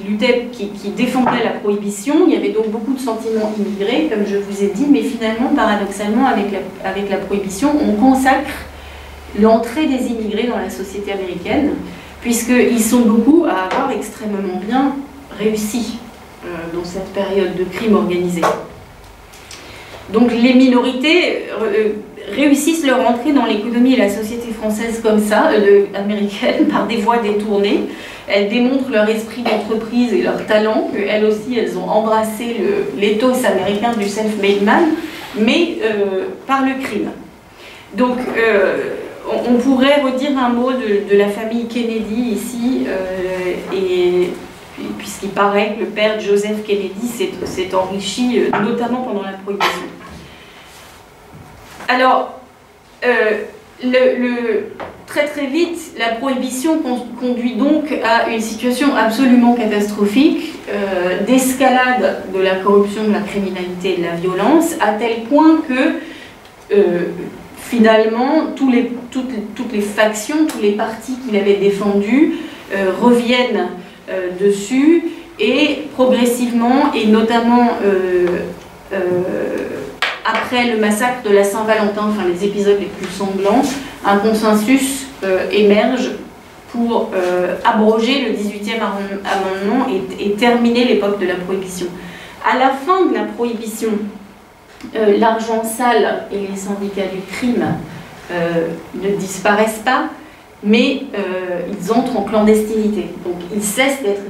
luttaient, qui défendaient la prohibition, il y avait donc beaucoup de sentiments immigrés, comme je vous ai dit, mais finalement, paradoxalement, avec la prohibition, on consacre l'entrée des immigrés dans la société américaine, puisqu'ils sont beaucoup à avoir extrêmement bien réussi dans cette période de crime organisé. Donc les minorités réussissent leur entrée dans l'économie et la société française comme ça, américaine, par des voies détournées. Elles démontrent leur esprit d'entreprise et leur talent, qu'elles aussi, elles ont embrassé l'éthos américain du self-made man, mais par le crime. Donc, on pourrait redire un mot de la famille Kennedy ici, puisqu'il paraît que le père Joseph Kennedy s'est enrichi, notamment pendant la Prohibition. Alors, très très vite, la Prohibition conduit donc à une situation absolument catastrophique, d'escalade de la corruption, de la criminalité et de la violence, à tel point que finalement toutes les factions, tous les partis qu'il avait défendus reviennent dessus, et progressivement, et notamment après le massacre de la Saint-Valentin, enfin les épisodes les plus sanglants, un consensus émerge pour abroger le 18e amendement et terminer l'époque de la Prohibition. À la fin de la Prohibition, l'argent sale et les syndicats du crime ne disparaissent pas, mais ils entrent en clandestinité. Donc ils cessent d'être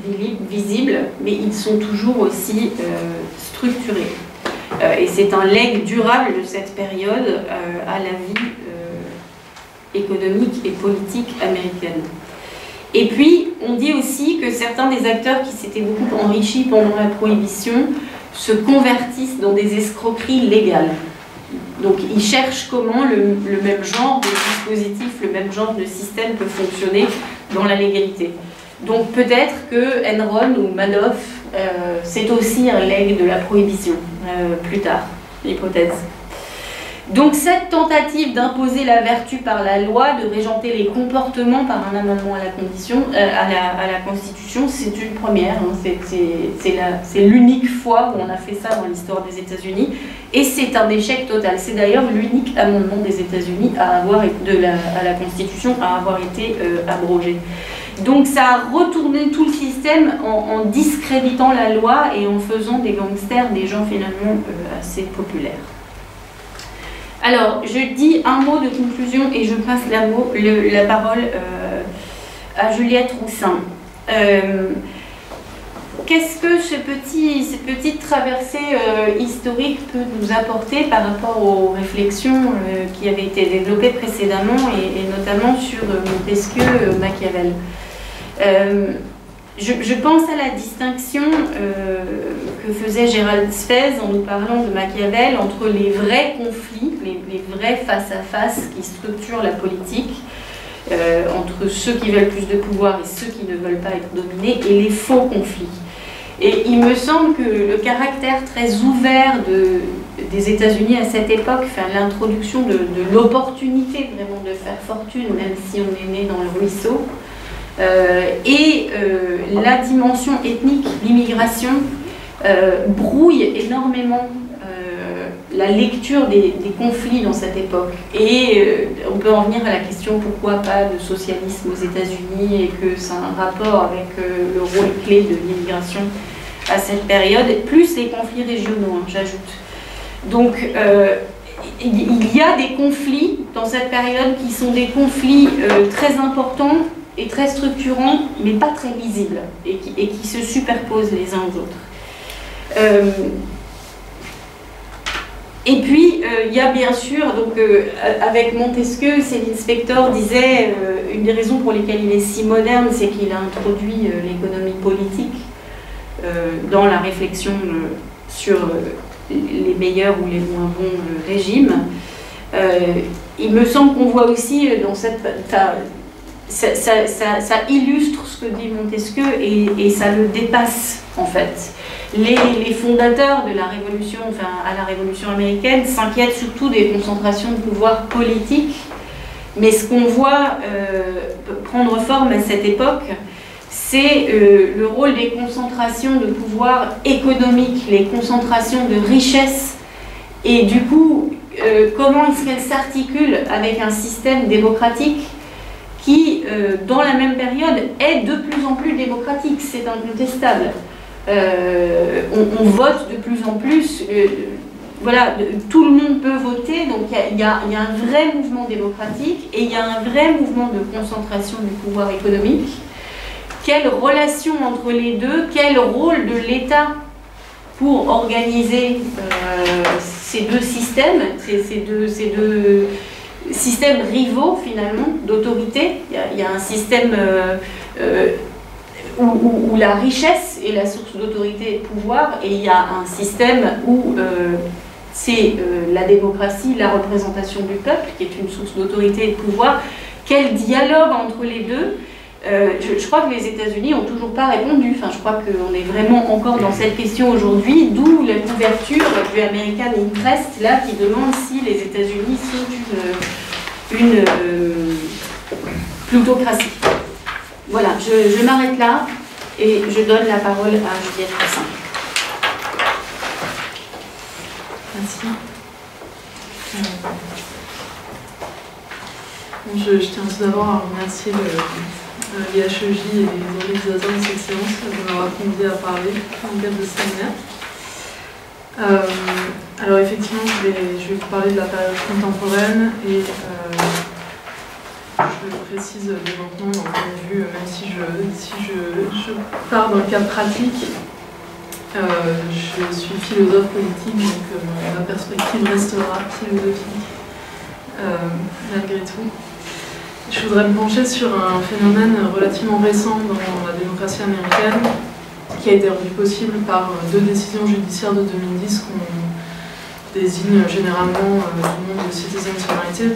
visibles, mais ils sont toujours aussi structurés. Et c'est un legs durable de cette période à la vie économique et politique américaine. Et puis, on dit aussi que certains des acteurs qui s'étaient beaucoup enrichis pendant la Prohibition se convertissent dans des escroqueries légales. Donc, ils cherchent comment le même genre de dispositif, le même genre de système peut fonctionner dans la légalité. Donc, peut-être que Enron ou Madoff, c'est aussi un legs de la Prohibition, plus tard, l'hypothèse. Donc cette tentative d'imposer la vertu par la loi, de régenter les comportements par un amendement à la Constitution, c'est une première. Hein, c'est l'unique fois où on a fait ça dans l'histoire des États-Unis, et c'est un échec total. C'est d'ailleurs l'unique amendement des États-Unis à la Constitution à avoir été abrogé. Donc ça a retourné tout le système en discréditant la loi et en faisant des gangsters des gens finalement assez populaires. Alors, je dis un mot de conclusion et je passe la parole à Juliette Roussin. Qu'est-ce que cette petite traversée historique peut nous apporter par rapport aux réflexions qui avaient été développées précédemment et notamment sur Montesquieu, Machiavel? Je pense à la distinction que faisait Gérald Sfez en nous parlant de Machiavel entre les vrais conflits, les vrais face-à-face qui structurent la politique, entre ceux qui veulent plus de pouvoir et ceux qui ne veulent pas être dominés, et les faux conflits. Et il me semble que le caractère très ouvert des États-Unis à cette époque, enfin, l'introduction de l'opportunité vraiment de faire fortune, même si on est né dans le ruisseau, et la dimension ethnique, l'immigration, brouille énormément la lecture des conflits dans cette époque. Et on peut en venir à la question pourquoi pas de socialisme aux États-Unis, et que c'est un rapport avec le rôle clé de l'immigration à cette période, plus les conflits régionaux, hein, j'ajoute. Donc il y a des conflits dans cette période qui sont des conflits très importants et très structurants, mais pas très visibles, et qui se superposent les uns aux autres. Et puis, il y a bien sûr, donc, avec Montesquieu, Céline Spector disait, une des raisons pour lesquelles il est si moderne, c'est qu'il a introduit l'économie politique dans la réflexion sur les meilleurs ou les moins bons régimes. Il me semble qu'on voit aussi dans cette... Ça illustre ce que dit Montesquieu et ça le dépasse en fait. Les fondateurs de la Révolution, enfin à la Révolution américaine, s'inquiètent surtout des concentrations de pouvoir politique, mais ce qu'on voit prendre forme à cette époque, c'est le rôle des concentrations de pouvoir économique, les concentrations de richesse, et du coup, comment est-ce qu'elles s'articulent avec un système démocratique qui, dans la même période, est de plus en plus démocratique, c'est incontestable. On vote de plus en plus, voilà, tout le monde peut voter, donc il y a un vrai mouvement démocratique et il y a un vrai mouvement de concentration du pouvoir économique. Quelle relation entre les deux, quel rôle de l'État pour organiser ces deux systèmes, ces deux systèmes rivaux finalement d'autorité. Il y a un système où la richesse est la source d'autorité et de pouvoir, et il y a un système où c'est la démocratie, la représentation du peuple qui est une source d'autorité et de pouvoir. Quel dialogue entre les deux? Je crois que les États-Unis n'ont toujours pas répondu. Enfin, je crois qu'on est vraiment encore dans cette question aujourd'hui, d'où la couverture du American Interest, là, qui demande si les États-Unis sont une plutocratie. Voilà, je m'arrête là et je donne la parole à Juliette Cassin. Merci. Je tiens tout d'abord à remercier l'IHEJ et les organisateurs de cette séance de m'avoir convié à parler dans le cadre de ce séminaire. Alors effectivement, je vais vous parler de la période contemporaine et je précise dès maintenant, d'un point de vue, même si je pars dans le cadre pratique, je suis philosophe politique, donc ma perspective restera philosophique malgré tout. Je voudrais me pencher sur un phénomène relativement récent dans la démocratie américaine qui a été rendu possible par deux décisions judiciaires de 2010 qu'on désigne généralement du monde de Citizens United.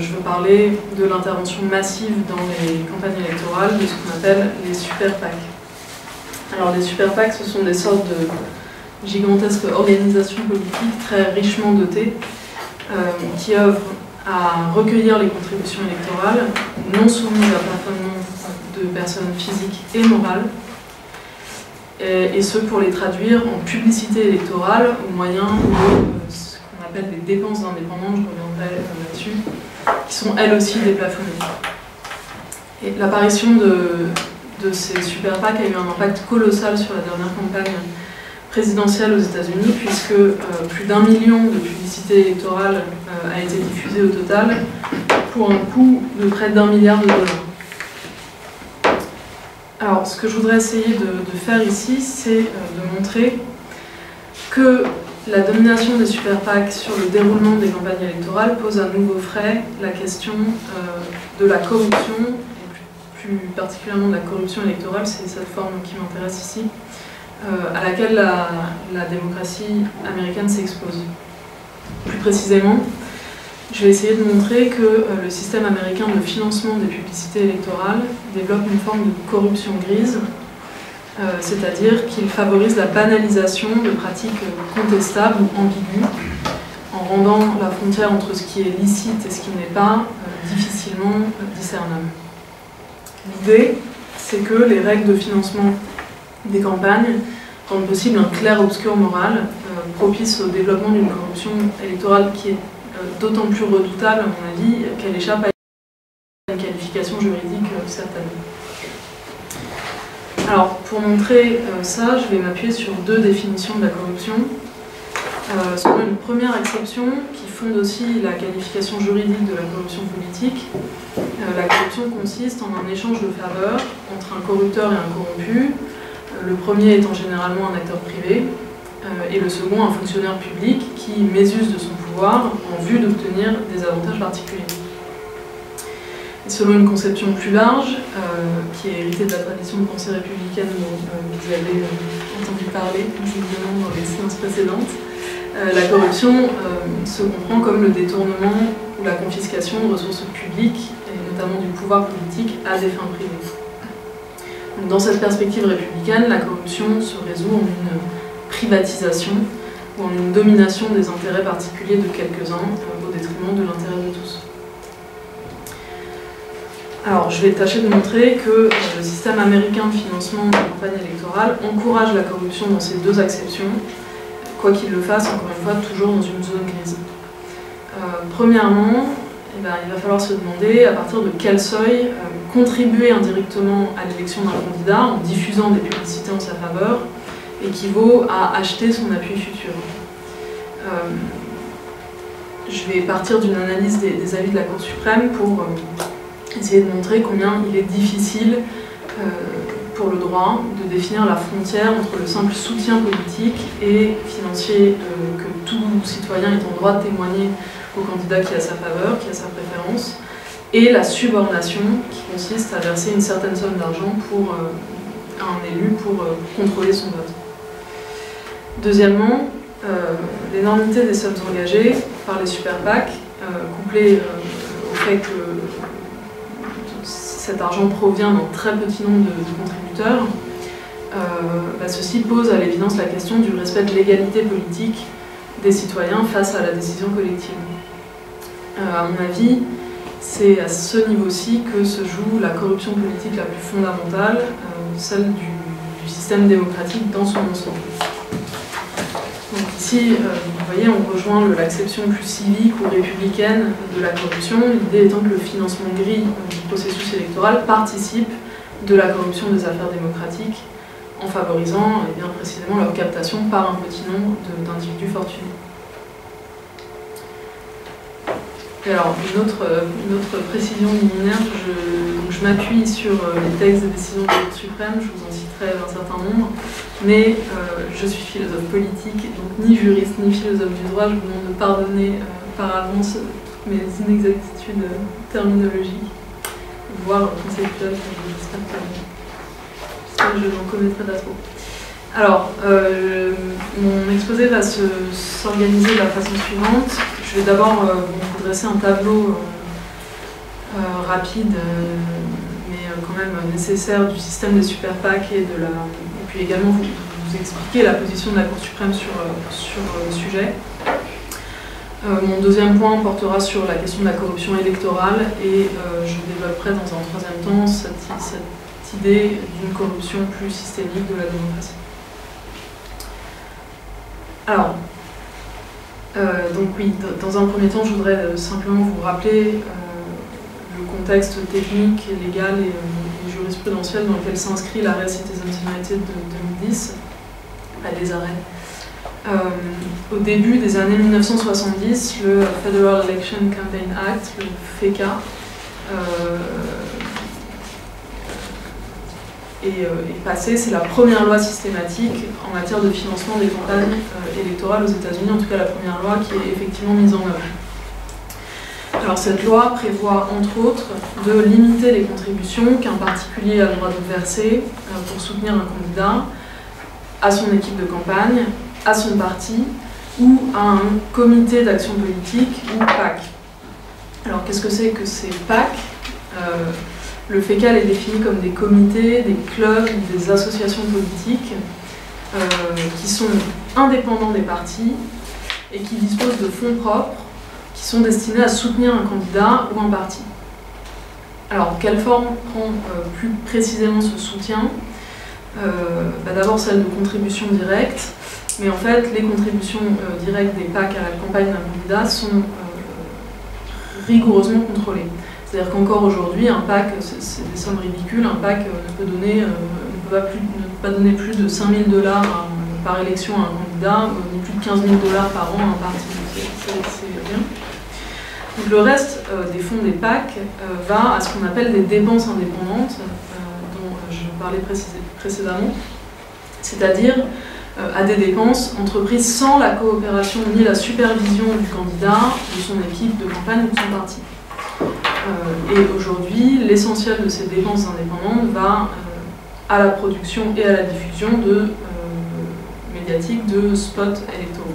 Je veux parler de l'intervention massive dans les campagnes électorales de ce qu'on appelle les super PAC. Alors les super PAC, ce sont des sortes de gigantesques organisations politiques très richement dotées qui œuvrent à recueillir les contributions électorales non soumises à plafonnement de personnes physiques et morales, et ce pour les traduire en publicité électorale au moyen de ce qu'on appelle des dépenses indépendantes, je reviendrai là-dessus, qui sont elles aussi déplafonnées. Et l'apparition de ces super PAC a eu un impact colossal sur la dernière campagne présidentielle aux États-Unis, puisque plus d'1 million de publicités électorales a été diffusée au total, pour un coût de près d'1 milliard de dollars. Alors, ce que je voudrais essayer de faire ici, c'est de montrer que la domination des super PAC sur le déroulement des campagnes électorales pose à nouveau frais la question de la corruption, et plus particulièrement de la corruption électorale, c'est cette forme qui m'intéresse ici, à laquelle la démocratie américaine s'expose. Plus précisément, je vais essayer de montrer que le système américain de financement des publicités électorales développe une forme de corruption grise, c'est-à-dire qu'il favorise la banalisation de pratiques contestables ou ambiguës, en rendant la frontière entre ce qui est licite et ce qui n'est pas difficilement discernable. L'idée, c'est que les règles de financement des campagnes rendent possible un clair-obscur moral, propice au développement d'une corruption électorale qui est d'autant plus redoutable, à mon avis, qu'elle échappe à une qualification juridique certaine. Alors, pour montrer ça, je vais m'appuyer sur deux définitions de la corruption. Selon une première exception, qui fonde aussi la qualification juridique de la corruption politique, la corruption consiste en un échange de faveurs entre un corrupteur et un corrompu, le premier étant généralement un acteur privé, et le second un fonctionnaire public qui mésuse de son pouvoir en vue d'obtenir des avantages particuliers. Et selon une conception plus large, qui est héritée de la tradition de pensée républicaine dont vous avez entendu parler visiblement dans les séances précédentes, la corruption se comprend comme le détournement ou la confiscation de ressources publiques, et notamment du pouvoir politique, à des fins privées. Donc, dans cette perspective républicaine, la corruption se résout en une privatisation ou en une domination des intérêts particuliers de quelques-uns au détriment de l'intérêt de tous. Alors, je vais tâcher de montrer que le système américain de financement des campagnes électorales encourage la corruption dans ces deux acceptions, quoi qu'il le fasse, encore une fois, toujours dans une zone grise. Premièrement, eh ben, il va falloir se demander à partir de quel seuil contribuer indirectement à l'élection d'un candidat en diffusant des publicités en sa faveur équivaut à acheter son appui futur. Je vais partir d'une analyse des avis de la Cour suprême pour essayer de montrer combien il est difficile pour le droit de définir la frontière entre le simple soutien politique et financier que tout citoyen est en droit de témoigner au candidat qui a sa faveur, qui a sa préférence, et la subornation qui consiste à verser une certaine somme d'argent pour un élu pour contrôler son vote. Deuxièmement, l'énormité des sommes engagées par les super PAC, couplée au fait que cet argent provient d'un très petit nombre de contributeurs, ceci pose à l'évidence la question du respect de l'égalité politique des citoyens face à la décision collective. À mon avis, c'est à ce niveau-ci que se joue la corruption politique la plus fondamentale, celle du système démocratique dans son ensemble. Donc ici, vous voyez, on rejoint l'acception plus civique ou républicaine de la corruption, l'idée étant que le financement gris du processus électoral participe de la corruption des affaires démocratiques en favorisant bien précisément leur captation par un petit nombre d'individus fortunés. Et alors, une autre précision liminaire, je m'appuie sur les textes et décisions de la Cour suprême, je vous en citerai un certain nombre, mais je suis philosophe politique, donc ni juriste ni philosophe du droit, je vous demande de pardonner par avance mes inexactitudes terminologiques, voire conceptuelles, j'espère que je n'en commettrai pas trop. Alors, mon exposé va s'organiser de la façon suivante. Je vais d'abord vous dresser un tableau rapide, mais quand même nécessaire du système des super PAC et puis également vous expliquer la position de la Cour suprême sur le sujet. Mon deuxième point portera sur la question de la corruption électorale et je développerai dans un troisième temps cette idée d'une corruption plus systémique de la démocratie. Alors, donc oui, dans un premier temps, je voudrais simplement vous rappeler le contexte technique, légal et jurisprudentiel dans lequel s'inscrit l'arrêt Citizens United de 2010, des arrêts. Au début des années 1970, le Federal Election Campaign Act, le FECA, est passé. C'est la première loi systématique en matière de financement des campagnes électorales aux États-Unis, en tout cas la première loi qui est effectivement mise en œuvre. Alors cette loi prévoit entre autres de limiter les contributions qu'un particulier a le droit de verser pour soutenir un candidat à son équipe de campagne, à son parti ou à un comité d'action politique ou PAC. Alors qu'est-ce que c'est que ces PAC? Le FECA est défini comme des comités, des clubs, des associations politiques qui sont indépendants des partis et qui disposent de fonds propres qui sont destinés à soutenir un candidat ou un parti. Alors, quelle forme prend plus précisément ce soutien? D'abord celle de contributions directes, mais en fait, les contributions directes des PAC à la campagne d'un candidat sont rigoureusement contrôlées. C'est-à-dire qu'encore aujourd'hui, un PAC, c'est des sommes ridicules, un PAC ne peut pas donner plus de 5 000 $ par élection à un candidat, ni plus de 15 000 $ par an à un parti. C'est rien. Donc le reste des fonds des PAC va à ce qu'on appelle des dépenses indépendantes, dont je parlais précédemment, c'est-à-dire à des dépenses entreprises sans la coopération ni la supervision du candidat, de son équipe de campagne ou de son parti. Et aujourd'hui, l'essentiel de ces dépenses indépendantes va à la production et à la diffusion médiatique de spots électoraux.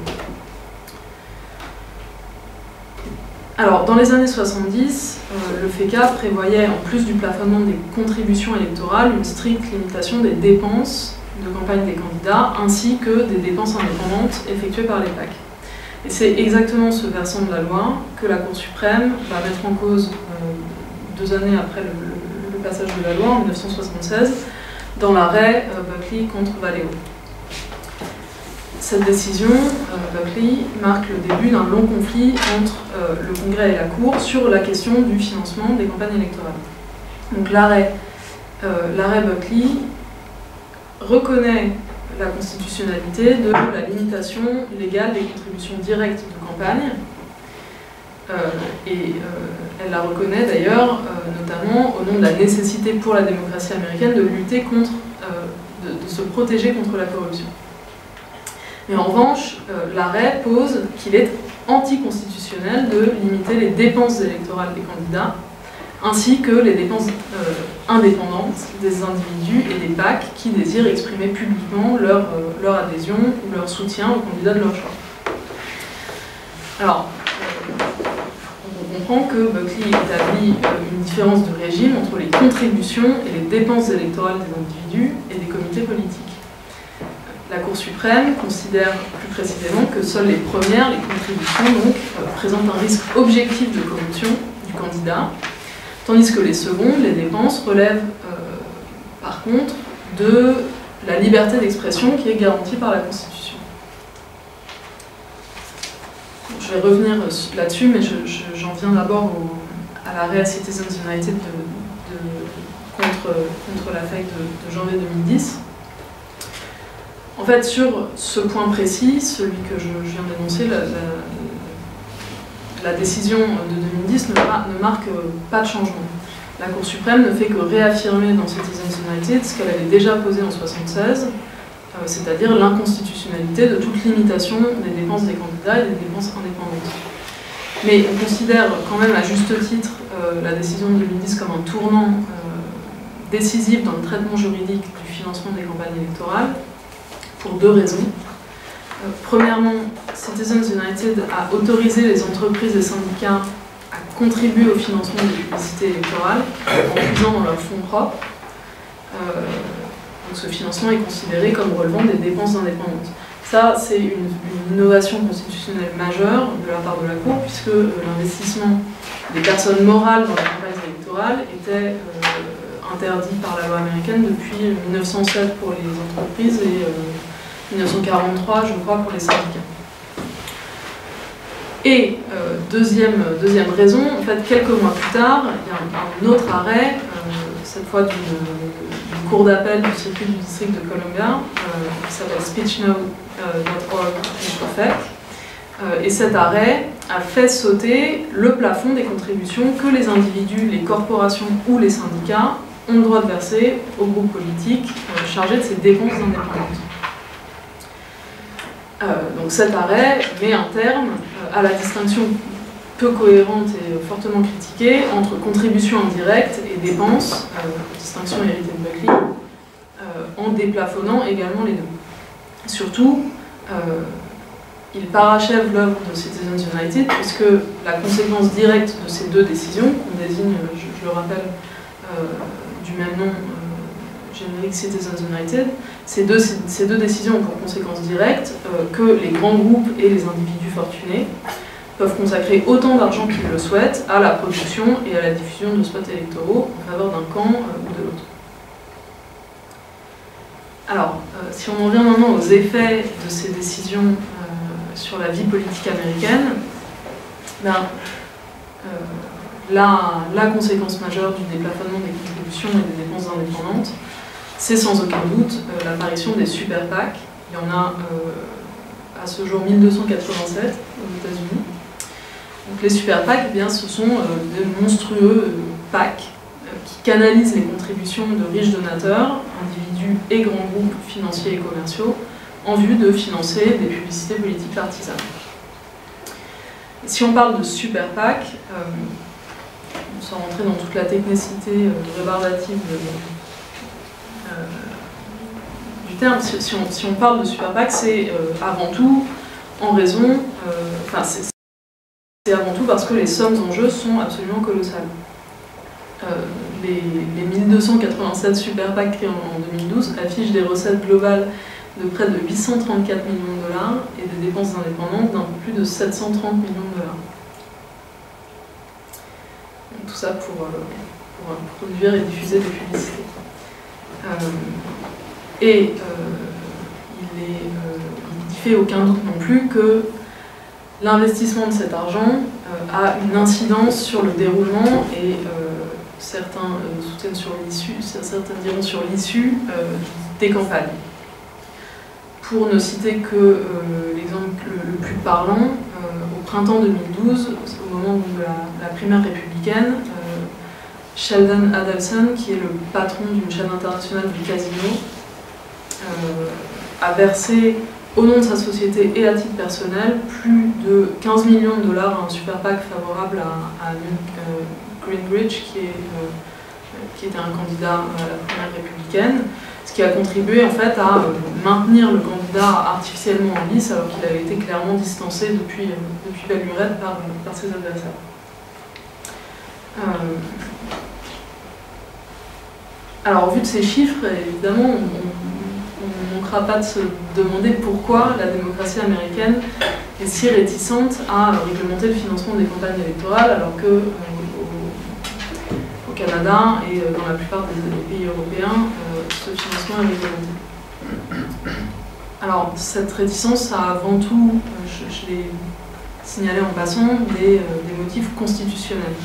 Alors, dans les années 70, le FECA prévoyait, en plus du plafonnement des contributions électorales, une stricte limitation des dépenses de campagne des candidats, ainsi que des dépenses indépendantes effectuées par les PAC. Et c'est exactement ce versant de la loi que la Cour suprême va mettre en cause 2 années après le passage de la loi, en 1976, dans l'arrêt Buckley contre Valeo. cette décision, Buckley, marque le début d'un long conflit entre le Congrès et la Cour sur la question du financement des campagnes électorales. Donc l'arrêt Buckley reconnaît la constitutionnalité de la limitation légale des contributions directes de campagne, elle la reconnaît d'ailleurs notamment au nom de la nécessité pour la démocratie américaine de lutter contre, de se protéger contre la corruption. Mais en revanche, l'arrêt pose qu'il est anticonstitutionnel de limiter les dépenses électorales des candidats, ainsi que les dépenses indépendantes des individus et des PAC qui désirent exprimer publiquement leur adhésion ou leur soutien au candidat de leur choix. Alors, on comprend que Buckley établit une différence de régime entre les contributions et les dépenses électorales des individus et des comités politiques. La Cour suprême considère plus précisément que seules les premières, les contributions, donc, présentent un risque objectif de corruption du candidat, tandis que les secondes, les dépenses, relèvent par contre de la liberté d'expression qui est garantie par la Constitution. Je vais revenir là-dessus, mais j'en viens d'abord à l'arrêt Citizens United contre la FEC de janvier 2010. En fait, sur ce point précis, celui que je viens d'énoncer, la décision de 2010 ne marque pas de changement. La Cour suprême ne fait que réaffirmer dans Citizens United ce qu'elle avait déjà posé en 1976, c'est-à-dire l'inconstitutionnalité de toute limitation des dépenses des candidats et des dépenses indépendantes. Mais on considère quand même à juste titre la décision de 2010 comme un tournant décisif dans le traitement juridique du financement des campagnes électorales, pour deux raisons. Premièrement, Citizens United a autorisé les entreprises et syndicats à contribuer au financement des publicités électorales en puisant dans leurs fonds propres. Donc ce financement est considéré comme relevant des dépenses indépendantes. Ça, c'est une innovation constitutionnelle majeure de la part de la Cour, puisque l'investissement des personnes morales dans la campagne électorale était interdit par la loi américaine depuis 1907 pour les entreprises et 1943, je crois, pour les syndicats. Et deuxième raison, en fait, quelques mois plus tard, il y a un autre arrêt, cette fois d'une cour d'appel du circuit du district de Columbia, qui s'appelle speechnote.org, et cet arrêt a fait sauter le plafond des contributions que les individus, les corporations ou les syndicats ont le droit de verser aux groupes politiques chargés de ces dépenses indépendantes. Donc cet arrêt met un terme à la distinction peu cohérente et fortement critiquée entre contributions indirectes et dépenses, distinction héritée de Buckley, en déplafonnant également les deux. Surtout, il parachève l'œuvre de Citizens United puisque la conséquence directe de ces deux décisions, qu'on désigne, je le rappelle, du même nom, générique Citizens United, ces deux décisions ont pour conséquence directe que les grands groupes et les individus fortunés peuvent consacrer autant d'argent qu'ils le souhaitent à la production et à la diffusion de spots électoraux en faveur d'un camp ou de l'autre. Alors, si on en vient maintenant aux effets de ces décisions sur la vie politique américaine, la conséquence majeure du déplafonnement des contributions et des dépenses indépendantes, c'est sans aucun doute l'apparition des super PAC. Il y en a à ce jour 1287 aux États-Unis. Donc les super PAC, eh bien, ce sont des monstrueux PAC qui canalisent les contributions de riches donateurs, individus et grands groupes financiers et commerciaux, en vue de financer des publicités politiques partisanes. Et si on parle de super PAC, sans rentrer dans toute la technicité rébarbative du terme, si on parle de super PAC, c'est avant tout en raison, c'est avant tout parce que les sommes en jeu sont absolument colossales. Les 1287 super PAC créés en 2012 affichent des recettes globales de près de 834 millions de dollars et des dépenses indépendantes d'un peu plus de 730 millions de dollars. Donc, tout ça pour produire et diffuser des publicités. Il fait aucun doute non plus que l'investissement de cet argent a une incidence sur le déroulement et certains soutiennent sur l'issue, certains diront sur l'issue des campagnes. Pour ne citer que l'exemple le plus parlant, au printemps 2012, au moment de la primaire républicaine, Sheldon Adelson, qui est le patron d'une chaîne internationale du casino, a versé au nom de sa société et à titre personnel plus de 15 millions de dollars à un super PAC favorable à Greenwich, qui était un candidat à la primaire républicaine, ce qui a contribué en fait à maintenir le candidat artificiellement en lice alors qu'il avait été clairement distancé depuis belle lurette par ses adversaires. Alors, au vu de ces chiffres, évidemment, on ne manquera pas de se demander pourquoi la démocratie américaine est si réticente à réglementer le financement des campagnes électorales, alors que au Canada et dans la plupart des pays européens, ce financement est réglementé. Alors, cette réticence a avant tout, je l'ai signalé en passant, des motifs constitutionnels.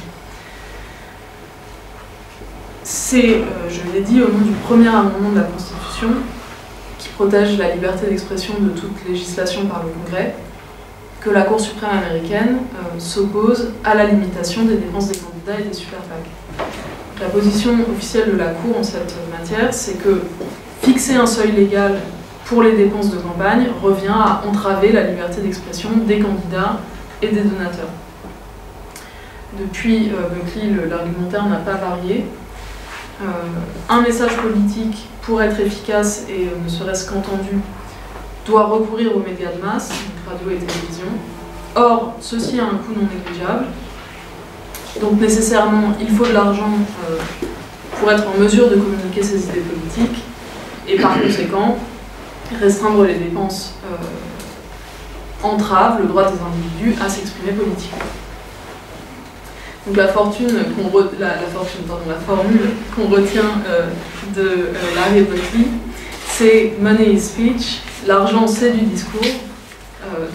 C'est, je l'ai dit, au nom du premier amendement de la Constitution, qui protège la liberté d'expression de toute législation par le Congrès, que la Cour suprême américaine s'oppose à la limitation des dépenses des candidats et des super PAC. La position officielle de la Cour en cette matière, c'est que fixer un seuil légal pour les dépenses de campagne revient à entraver la liberté d'expression des candidats et des donateurs. Depuis Buckley, l'argumentaire n'a pas varié. Un message politique, pour être efficace et ne serait-ce qu'entendu, doit recourir aux médias de masse, donc radio et télévision. Or, ceci a un coût non négligeable. Donc nécessairement, il faut de l'argent pour être en mesure de communiquer ses idées politiques et par conséquent, restreindre les dépenses entrave le droit des individus à s'exprimer politiquement. Donc la formule qu'on retient de Larry Buckley, c'est « Money is speech », l'argent c'est du discours.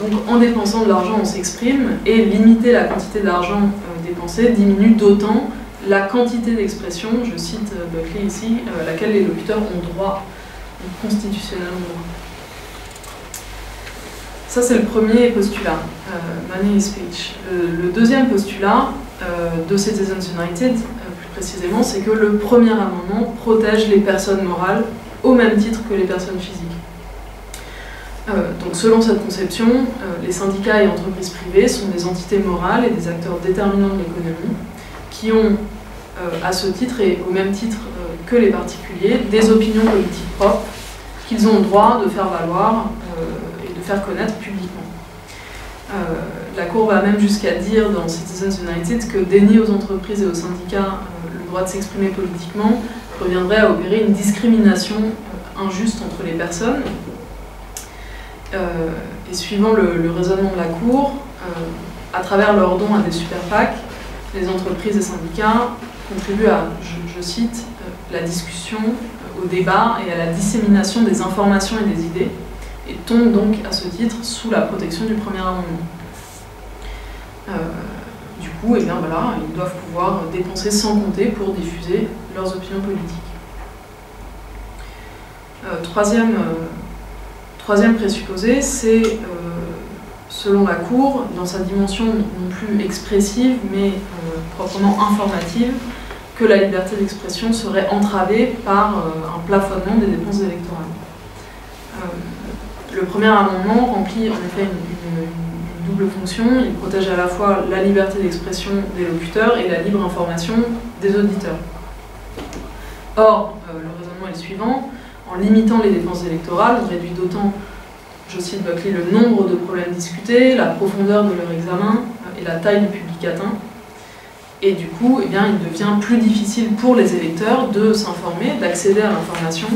Donc en dépensant de l'argent on s'exprime et limiter la quantité d'argent dépensé diminue d'autant la quantité d'expression, je cite Buckley ici, à laquelle les locuteurs ont droit, constitutionnellement droit. Ça c'est le premier postulat, Money is speech. Le deuxième postulat de Citizens United, plus précisément, c'est que le premier amendement protège les personnes morales au même titre que les personnes physiques. Donc selon cette conception, les syndicats et entreprises privées sont des entités morales et des acteurs déterminants de l'économie qui ont, à ce titre et au même titre que les particuliers, des opinions politiques propres qu'ils ont le droit de faire valoir et de faire connaître publiquement. La Cour va même jusqu'à dire dans Citizens United que dénier aux entreprises et aux syndicats le droit de s'exprimer politiquement reviendrait à opérer une discrimination injuste entre les personnes. Et suivant le raisonnement de la Cour, à travers leurs dons à des super PAC, les entreprises et syndicats contribuent à, je cite, la discussion, au débat et à la dissémination des informations et des idées, et tombent donc à ce titre sous la protection du premier amendement. Du coup, eh bien, voilà, ils doivent pouvoir dépenser sans compter pour diffuser leurs opinions politiques. Troisième présupposé, c'est, selon la Cour, dans sa dimension non plus expressive, mais proprement informative, que la liberté d'expression serait entravée par un plafonnement des dépenses électorales. Le premier amendement remplit en effet une double fonction. Il protège à la fois la liberté d'expression des locuteurs et la libre information des auditeurs. Or, le raisonnement est le suivant. En limitant les dépenses électorales, on réduit d'autant, je cite Buckley, le nombre de problèmes discutés, la profondeur de leur examen et la taille du public atteint. Et du coup, eh bien, il devient plus difficile pour les électeurs de s'informer, d'accéder à l'information.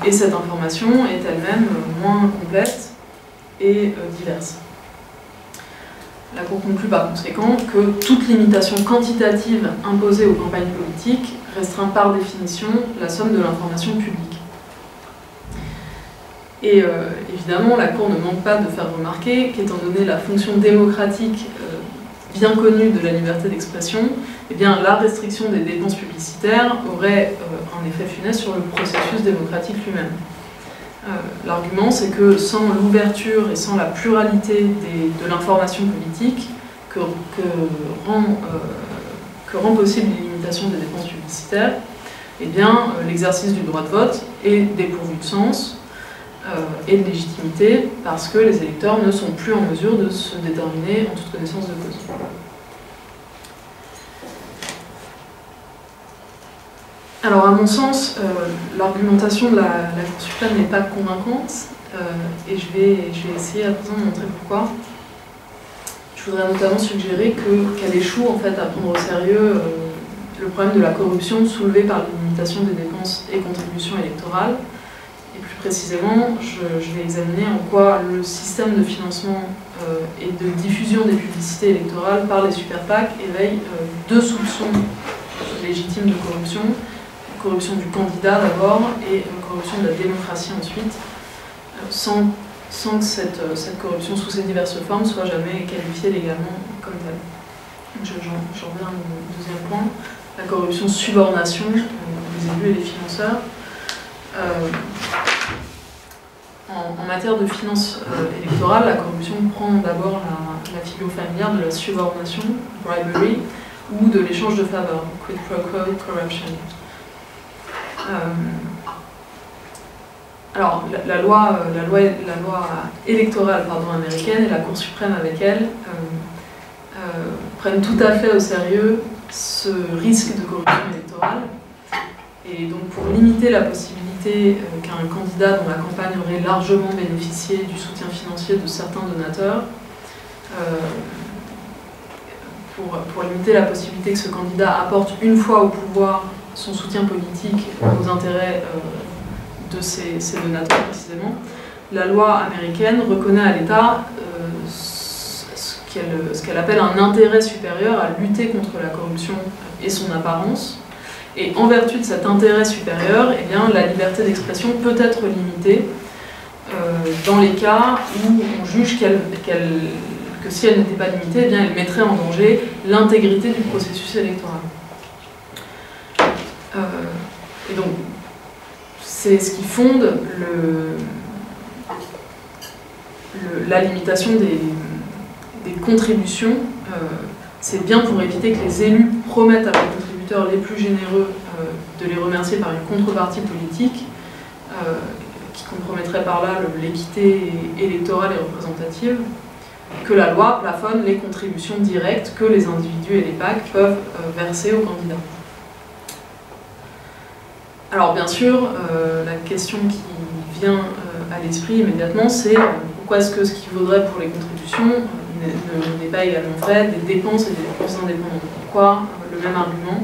Et cette information est elle-même moins complète et diverse. La Cour conclut par conséquent que toute limitation quantitative imposée aux campagnes politiques restreint par définition la somme de l'information publique. Et évidemment, la Cour ne manque pas de faire remarquer qu'étant donné la fonction démocratique bien connue de la liberté d'expression, eh bien, la restriction des dépenses publicitaires aurait un effet funeste sur le processus démocratique lui-même. L'argument, c'est que sans l'ouverture et sans la pluralité de l'information politique que rend possible l'illimitation des dépenses publicitaires, eh bien, l'exercice du droit de vote est dépourvu de sens et de légitimité parce que les électeurs ne sont plus en mesure de se déterminer en toute connaissance de cause. Alors, à mon sens, l'argumentation de la Cour suprême n'est pas convaincante et je vais essayer à présent de montrer pourquoi. Je voudrais notamment suggérer qu'elle échoue en fait à prendre au sérieux le problème de la corruption soulevé par l'illimitation des dépenses et contributions électorales. Et plus précisément, je vais examiner en quoi le système de financement et de diffusion des publicités électorales par les super PAC éveille deux soupçons légitimes de corruption. Corruption du candidat d'abord et corruption de la démocratie ensuite, sans que cette corruption sous ses diverses formes soit jamais qualifiée légalement comme telle. J'en reviens au deuxième point, la corruption subornation des élus et des financeurs. En matière de finances électorales, la corruption prend d'abord la figure familière de la subornation, bribery, ou de l'échange de faveurs, quid pro quo corruption. Alors, la loi électorale américaine et la Cour suprême avec elle prennent tout à fait au sérieux ce risque de corruption électorale. Et donc, pour limiter la possibilité qu'un candidat dont la campagne aurait largement bénéficié du soutien financier de certains donateurs, pour limiter la possibilité que ce candidat apporte une fois au pouvoir son soutien politique aux intérêts de ses donateurs précisément, la loi américaine reconnaît à l'État ce qu'elle appelle un intérêt supérieur à lutter contre la corruption et son apparence. Et en vertu de cet intérêt supérieur, eh bien, la liberté d'expression peut être limitée dans les cas où on juge que si elle n'était pas limitée, eh bien, elle mettrait en danger l'intégrité du processus électoral. Et donc, c'est ce qui fonde la limitation des contributions. C'est bien pour éviter que les élus promettent à leurs contributeurs les plus généreux de les remercier par une contrepartie politique qui compromettrait par là l'équité électorale et représentative, que la loi plafonne les contributions directes que les individus et les PAC peuvent verser aux candidats. Alors bien sûr, la question qui vient à l'esprit immédiatement, c'est pourquoi est-ce que ce qui vaudrait pour les contributions n'est pas également vrai des dépenses et des dépenses indépendantes? Pourquoi le même argument?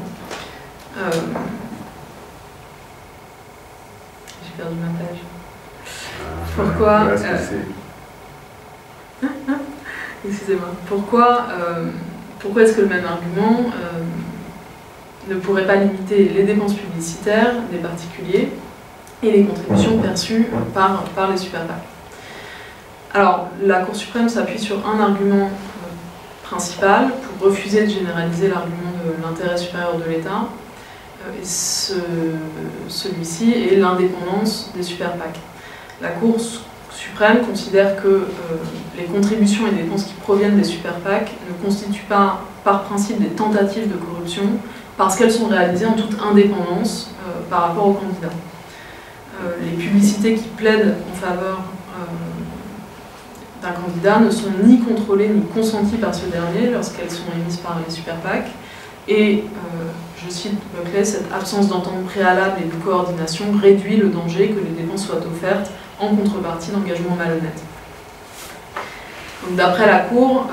J'ai perdu ma page. Pourquoi excusez-moi. Pourquoi est-ce que le même argument ne pourrait pas limiter les dépenses publicitaires des particuliers et les contributions perçues par les super PAC? Alors, la Cour suprême s'appuie sur un argument principal pour refuser de généraliser l'argument de l'intérêt supérieur de l'État. Celui-ci est l'indépendance des super PAC. La Cour suprême considère que les contributions et dépenses qui proviennent des super PAC ne constituent pas, par principe, des tentatives de corruption parce qu'elles sont réalisées en toute indépendance par rapport aux candidats. Les publicités qui plaident en faveur d'un candidat ne sont ni contrôlées ni consenties par ce dernier lorsqu'elles sont émises par les super PAC. Et, je cite Buckley, cette absence d'entente préalable et de coordination réduit le danger que les dépenses soient offertes en contrepartie d'engagements malhonnêtes. D'après la Cour,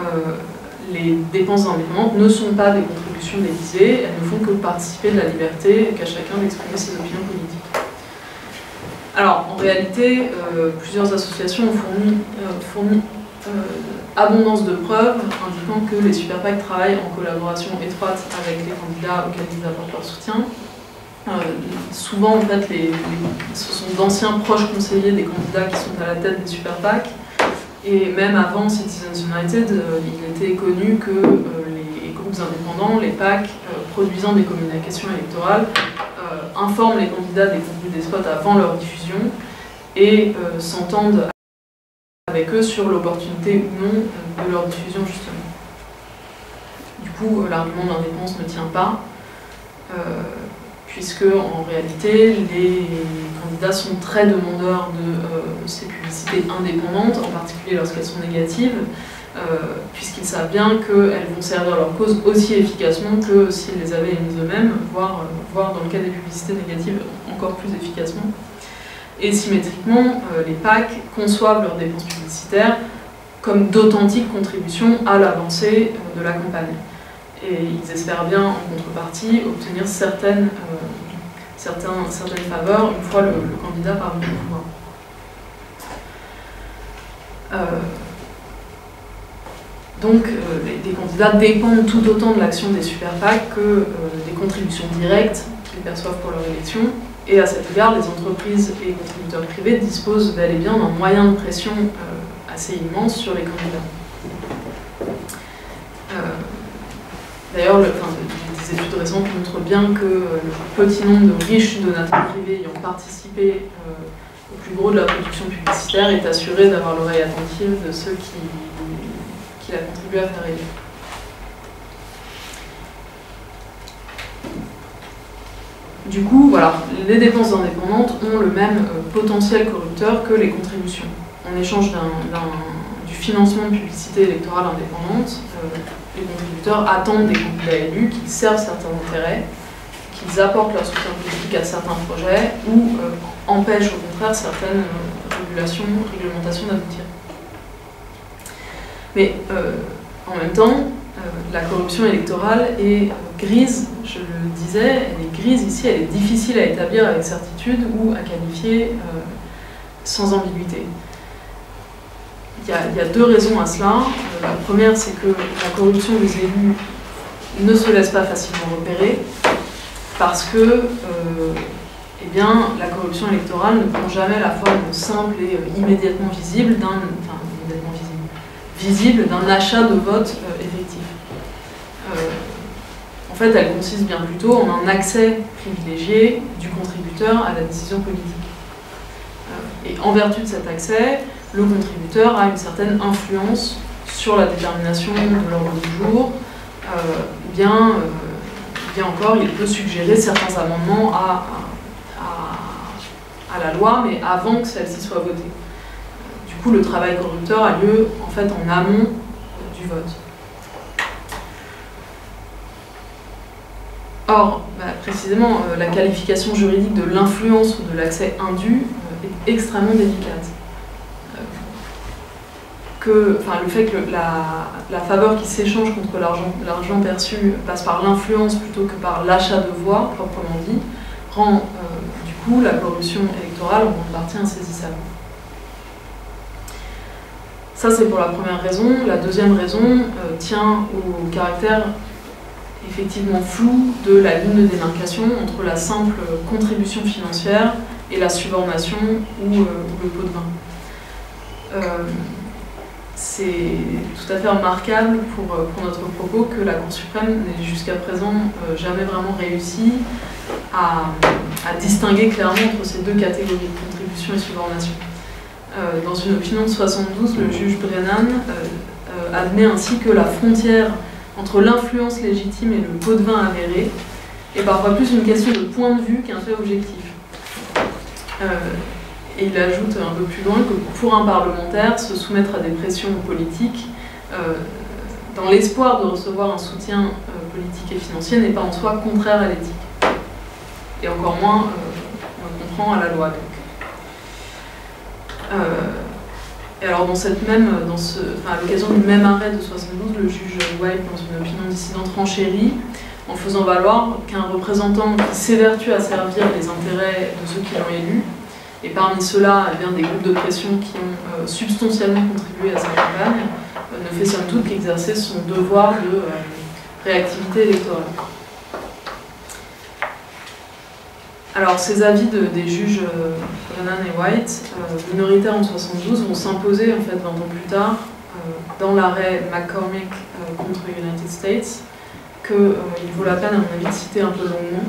les dépenses indépendantes ne sont pas des contributions déguisées, elles ne font que participer de la liberté qu'a chacun d'exprimer ses opinions politiques. Alors, en réalité, plusieurs associations ont fourni abondance de preuves indiquant que les super PAC travaillent en collaboration étroite avec les candidats auxquels ils apportent leur soutien. Souvent, en fait, ce sont d'anciens proches conseillers des candidats qui sont à la tête des super PAC. Et même avant Citizens United, il était connu que les groupes indépendants, les PAC, produisant des communications électorales, informent les candidats des contenus des spots avant leur diffusion et s'entendent avec eux sur l'opportunité ou non de leur diffusion, justement. Du coup, l'argument d'indépendance ne tient pas, puisque en réalité, les candidats sont très demandeurs de ces publicités indépendantes, en particulier lorsqu'elles sont négatives, puisqu'ils savent bien qu'elles vont servir leur cause aussi efficacement que s'ils les avaient émises eux-mêmes, voire dans le cas des publicités négatives encore plus efficacement. Et symétriquement, les PAC conçoivent leurs dépenses publicitaires comme d'authentiques contributions à l'avancée de la campagne. Et ils espèrent bien, en contrepartie, obtenir certaines faveurs une fois le candidat parvenu au pouvoir. Donc, les candidats dépendent tout autant de l'action des super PAC que des contributions directes qu'ils perçoivent pour leur élection. Et à cet égard, les entreprises et contributeurs privés disposent bel et bien d'un moyen de pression assez immense sur les candidats. D'ailleurs, des études récentes montrent bien que le petit nombre de riches donateurs privés ayant participé au plus gros de la production publicitaire est assuré d'avoir l'oreille attentive de ceux qui la contribuent à faire élire. Du coup, voilà, les dépenses indépendantes ont le même potentiel corrupteur que les contributions. En échange du financement de publicité électorale indépendante, les contributeurs attendent des candidats élus qu'ils servent certains intérêts, qu'ils apportent leur soutien politique à certains projets ou empêchent au contraire certaines réglementations d'aboutir. Mais en même temps, la corruption électorale est grise, je le disais, elle est grise ici, elle est difficile à établir avec certitude ou à qualifier sans ambiguïté. Il y a deux raisons à cela. La première, c'est que la corruption des élus ne se laisse pas facilement repérer parce que eh bien, la corruption électorale ne prend jamais la forme simple et immédiatement visible d'un achat de vote effectif. En fait, elle consiste bien plutôt en un accès privilégié du contributeur à la décision politique. Et en vertu de cet accès, le contributeur a une certaine influence sur la détermination de l'ordre du jour. Bien encore, il peut suggérer certains amendements à la loi, mais avant que celle-ci soit votée. Du coup, le travail corrupteur a lieu en fait en amont du vote. Or, précisément, la qualification juridique de l'influence ou de l'accès indu est extrêmement délicate. Le fait que la faveur qui s'échange contre l'argent perçu passe par l'influence plutôt que par l'achat de voix, proprement dit, rend du coup la corruption électorale en grande partie insaisissable. Ça, c'est pour la première raison. La deuxième raison tient au caractère effectivement flou de la ligne de démarcation entre la simple contribution financière et la subornation ou le pot de vin. C'est tout à fait remarquable pour notre propos que la Cour suprême n'ait jusqu'à présent jamais vraiment réussi à distinguer clairement entre ces deux catégories de contribution et subornation. Dans une opinion de 72, le juge Brennan admet ainsi que la frontière entre l'influence légitime et le pot de vin avéré est parfois plus une question de point de vue qu'un fait objectif. Et il ajoute un peu plus loin que pour un parlementaire, se soumettre à des pressions politiques dans l'espoir de recevoir un soutien politique et financier n'est pas en soi contraire à l'éthique. Et encore moins, on le comprend, à la loi. Et alors, à l'occasion du même arrêt de 72, le juge White, dans une opinion dissidente, renchérit en faisant valoir qu'un représentant qui s'évertue à servir les intérêts de ceux qui l'ont élu, et parmi ceux-là, des groupes de pression qui ont substantiellement contribué à sa campagne, ne fait somme toute qu'exercer son devoir de réactivité électorale. Alors, ces avis des juges Brennan et White, minoritaires en 72, vont s'imposer en fait 20 ans plus tard dans l'arrêt McCormick contre United States, qu'il vaut la peine à mon avis de citer un peu longuement.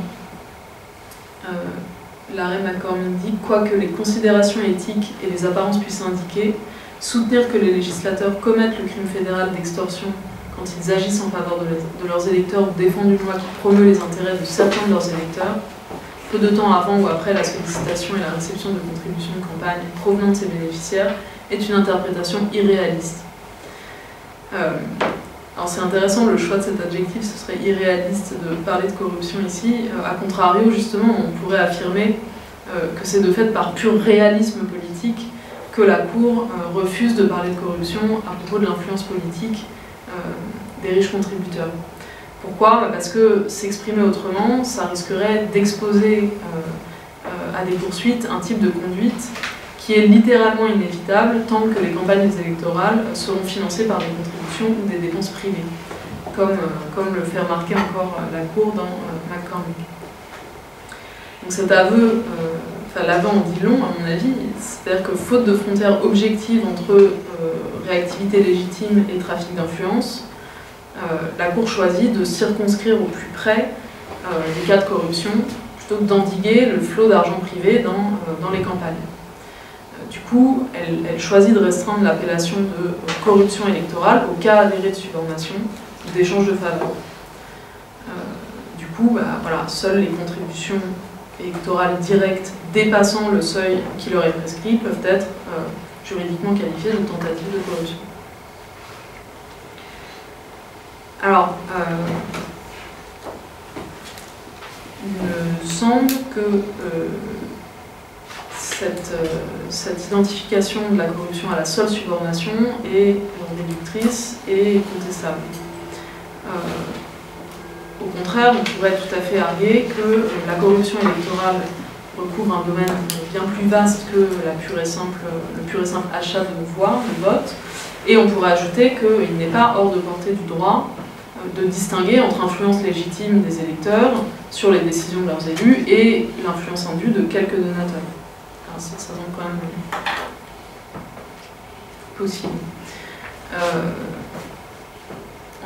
L'arrêt McCormick dit « Quoique les considérations éthiques et les apparences puissent indiquer, soutenir que les législateurs commettent le crime fédéral d'extorsion quand ils agissent en faveur de leurs électeurs ou défendent une loi qui promeut les intérêts de certains de leurs électeurs, peu de temps avant ou après la sollicitation et la réception de contributions de campagne provenant de ces bénéficiaires, est une interprétation irréaliste. » Alors c'est intéressant, le choix de cet adjectif, ce serait irréaliste de parler de corruption ici. A contrario, justement, on pourrait affirmer que c'est de fait par pur réalisme politique que la Cour refuse de parler de corruption à propos de l'influence politique des riches contributeurs. Pourquoi ? Parce que s'exprimer autrement, ça risquerait d'exposer à des poursuites un type de conduite qui est littéralement inévitable tant que les campagnes électorales seront financées par des contributions ou des dépenses privées, comme le fait remarquer encore la Cour dans McCormick. Donc cet aveu, l'aveu en dit long à mon avis, c'est-à-dire que faute de frontières objectives entre réactivité légitime et trafic d'influence, la Cour choisit de circonscrire au plus près les cas de corruption plutôt que d'endiguer le flot d'argent privé dans les campagnes. Du coup, elle choisit de restreindre l'appellation de corruption électorale au cas avéré de subornation ou d'échange de faveurs. Du coup, voilà, seules les contributions électorales directes dépassant le seuil qui leur est prescrit peuvent être juridiquement qualifiées de tentative de corruption. Alors, il me semble que cette identification de la corruption à la seule subornation est réductrice et contestable. Au contraire, on pourrait tout à fait arguer que la corruption électorale recouvre un domaine bien plus vaste que le pur et simple achat de voix, de vote, et on pourrait ajouter qu'il n'est pas hors de portée du droit de distinguer entre influence légitime des électeurs sur les décisions de leurs élus et l'influence indue de quelques donateurs. Alors, ça semble quand même possible.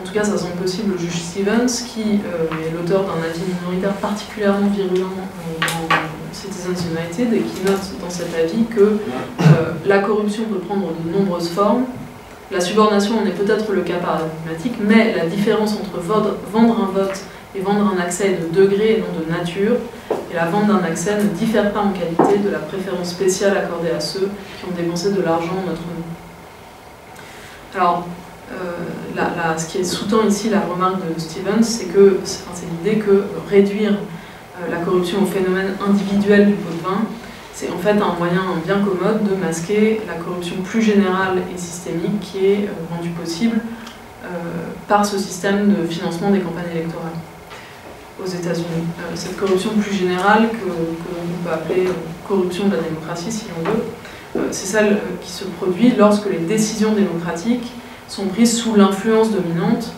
En tout cas, ça semble possible au juge Stevens, qui est l'auteur d'un avis minoritaire particulièrement virulent dans Citizens United et qui note dans cet avis que la corruption peut prendre de nombreuses formes. La subornation en est peut-être le cas paradigmatique, mais la différence entre vendre un vote et vendre un accès est de degré et non de nature, et la vente d'un accès ne diffère pas en qualité de la préférence spéciale accordée à ceux qui ont dépensé de l'argent en notre nom. Alors, ce qui sous-tend ici la remarque de Stevens, c'est l'idée que réduire la corruption au phénomène individuel du pot de vin, c'est en fait un moyen bien commode de masquer la corruption plus générale et systémique qui est rendue possible par ce système de financement des campagnes électorales aux États-Unis. Cette corruption plus générale, que l'on peut appeler corruption de la démocratie si l'on veut, c'est celle qui se produit lorsque les décisions démocratiques sont prises sous l'influence dominante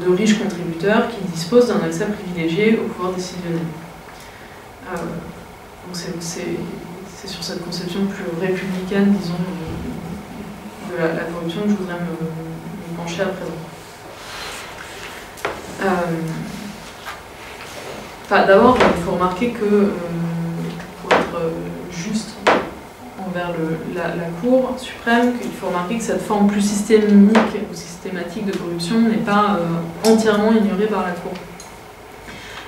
de riches contributeurs qui disposent d'un accès privilégié au pouvoir décisionnel. Donc c'est sur cette conception plus républicaine, disons, de la corruption que je voudrais me pencher à présent. D'abord, il faut remarquer que, pour être juste envers la Cour suprême, qu'il faut remarquer que cette forme plus systémique ou systématique de corruption n'est pas entièrement ignorée par la Cour.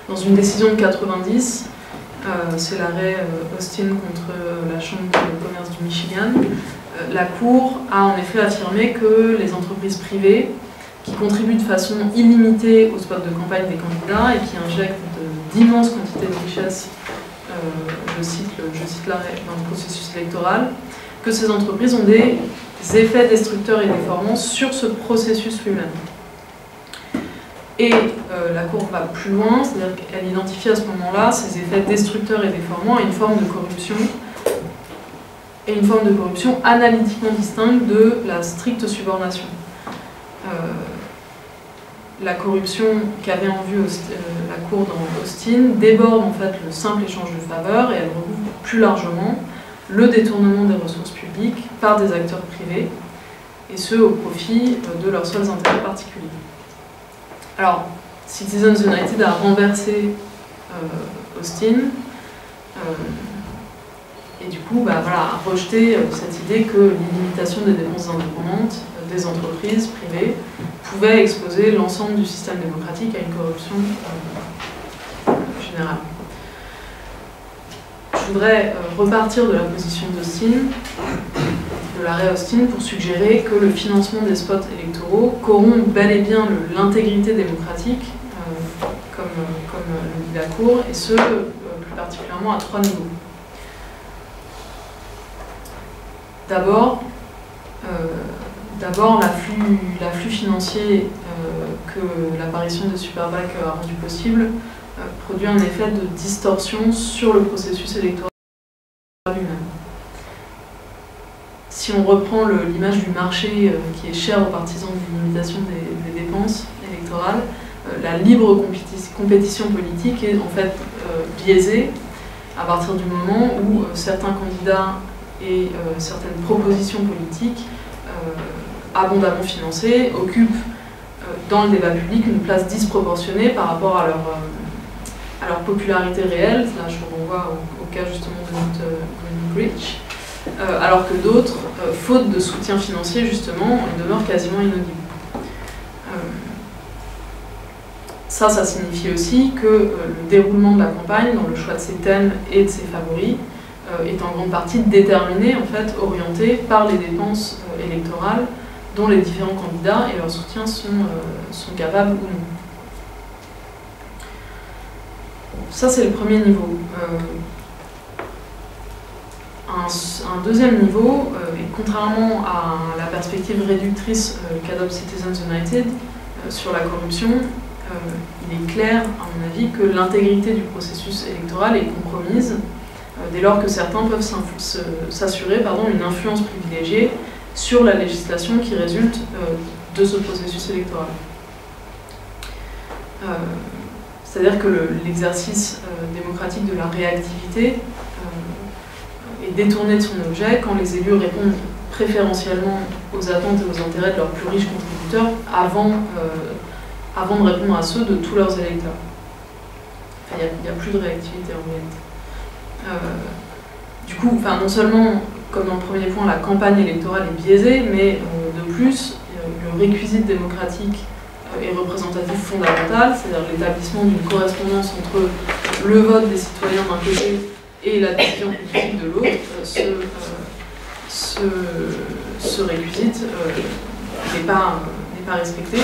Dans une décision de 90, c'est l'arrêt Austin contre la Chambre de commerce du Michigan, la Cour a en effet affirmé que les entreprises privées qui contribuent de façon illimitée aux spots de campagne des candidats et qui injectent d'immenses quantités de richesses, je cite l'arrêt, dans le processus électoral, que ces entreprises ont des effets destructeurs et déformants sur ce processus lui-même. Et la Cour va plus loin, c'est-à-dire qu'elle identifie à ce moment-là ces effets destructeurs et déformants et une forme de corruption, analytiquement distincte de la stricte subornation. la corruption qu'avait en vue la Cour dans Austin déborde en fait le simple échange de faveurs et elle recouvre plus largement le détournement des ressources publiques par des acteurs privés, et ce au profit de leurs seuls intérêts particuliers. Alors, Citizens United a renversé Austin et du coup a rejeté cette idée que l'illimitation des dépenses indépendantes des entreprises privées pouvait exposer l'ensemble du système démocratique à une corruption générale. Je voudrais repartir de la position d'Austin, de l'arrêt Austin, pour suggérer que le financement des spots électoraux corrompt bel et bien l'intégrité démocratique, comme le dit la Cour, et ce, plus particulièrement à 3 niveaux. D'abord, l'afflux financier que l'apparition des super PAC a rendu possible produit un effet de distorsion sur le processus électoral lui-même. Si on reprend l'image du marché qui est chère aux partisans de l'imitation des dépenses électorales, la libre compétition politique est en fait biaisée à partir du moment où certains candidats et certaines propositions politiques abondamment financées occupent dans le débat public une place disproportionnée par rapport à leur popularité réelle. Là, je renvoie au cas justement de notre Greenwich, alors que d'autres, faute de soutien financier justement, demeurent quasiment inaudibles. Ça signifie aussi que le déroulement de la campagne, dans le choix de ses thèmes et de ses favoris, est en grande partie déterminé, en fait, orienté par les dépenses électorales dont les différents candidats et leurs soutiens sont capables ou non. Ça, c'est le premier niveau. Un deuxième niveau, et contrairement à la perspective réductrice qu'adopte Citizens United sur la corruption, il est clair, à mon avis, que l'intégrité du processus électoral est compromise dès lors que certains peuvent s'assurer une influence privilégiée sur la législation qui résulte de ce processus électoral. C'est-à-dire que l'exercice démocratique de la réactivité est détourné de son objet quand les élus répondent préférentiellement aux attentes et aux intérêts de leurs plus riches contributeurs avant de répondre à ceux de tous leurs électeurs. Il n'y a plus de réactivité en réalité. Du coup, non seulement, comme dans le premier point, la campagne électorale est biaisée, mais de plus, le réquisite démocratique et représentatif fondamental, c'est-à-dire l'établissement d'une correspondance entre le vote des citoyens d'un côté et la décision politique de l'autre, ce réquisite n'est pas respecté. Du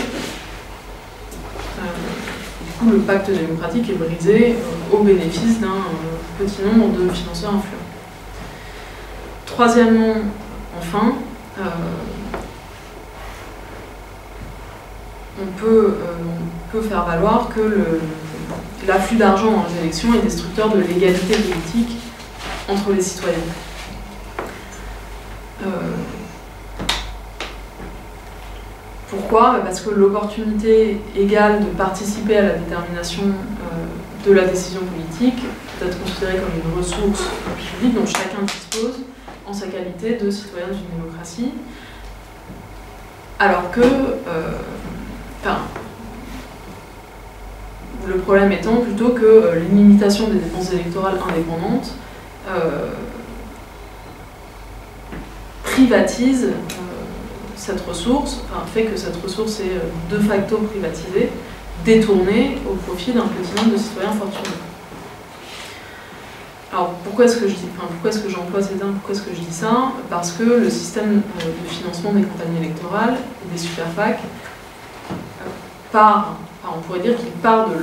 coup, le pacte démocratique est brisé au bénéfice d'un petit nombre de financeurs influents. Troisièmement, enfin, on peut faire valoir que l'afflux d'argent dans les élections est destructeur de l'égalité politique entre les citoyens. Pourquoi ? Parce que l'opportunité égale de participer à la détermination de la décision politique peut être considérée comme une ressource publique dont chacun dispose en sa qualité de citoyen d'une démocratie, alors que le problème étant plutôt que l'illimitation des dépenses électorales indépendantes privatise cette ressource, fait que cette ressource est de facto privatisée, détournée au profit d'un petit nombre de citoyens fortunés. Alors pourquoi est-ce que j'emploie ces termes, pourquoi est-ce que je dis ça ? Parce que le système de financement des campagnes électorales et des super PAC on pourrait dire qu'il part de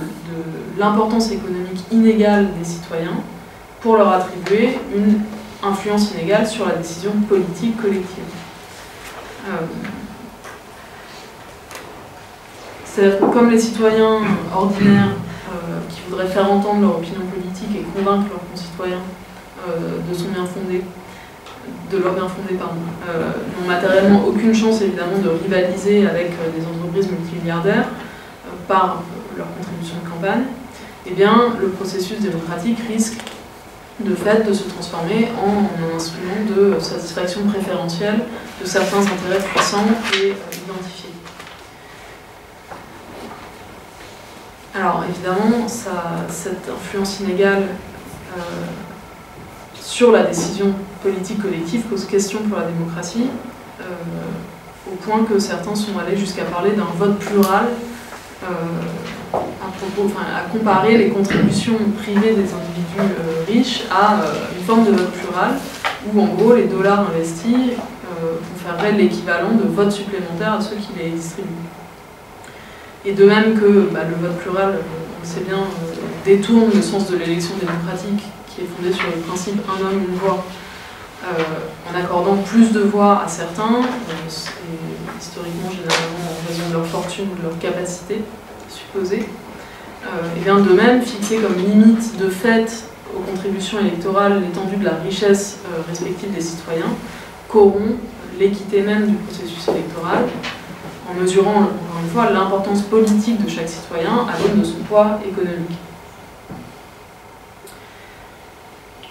l'importance économique inégale des citoyens pour leur attribuer une influence inégale sur la décision politique collective. C'est-à-dire que comme les citoyens ordinaires qui voudraient faire entendre leur opinion politique et convaincre leurs concitoyens de leur bien fondé, n'ont matériellement aucune chance évidemment de rivaliser avec des entreprises multimilliardaires, par leur contribution de campagne, eh bien, le processus démocratique risque de fait de se transformer en un instrument de satisfaction préférentielle de certains intérêts puissants et identifiés. Alors évidemment, cette influence inégale sur la décision politique collective pose question pour la démocratie, au point que certains sont allés jusqu'à parler d'un vote plural à comparer les contributions privées des individus riches à une forme de vote plural, où en gros les dollars investis conféreraient l'équivalent de votes supplémentaires à ceux qui les distribuent. Et de même que le vote plural, on le sait bien, détourne le sens de l'élection démocratique, qui est fondée sur le principe « un homme, une voix », en accordant plus de voix à certains, et historiquement, généralement, en raison de leur fortune ou de leur capacité supposée. Et bien de même, fixer comme limite de fait aux contributions électorales l'étendue de la richesse respective des citoyens, corrompt l'équité même du processus électoral, en mesurant, encore une fois, l'importance politique de chaque citoyen à l'aune de son poids économique.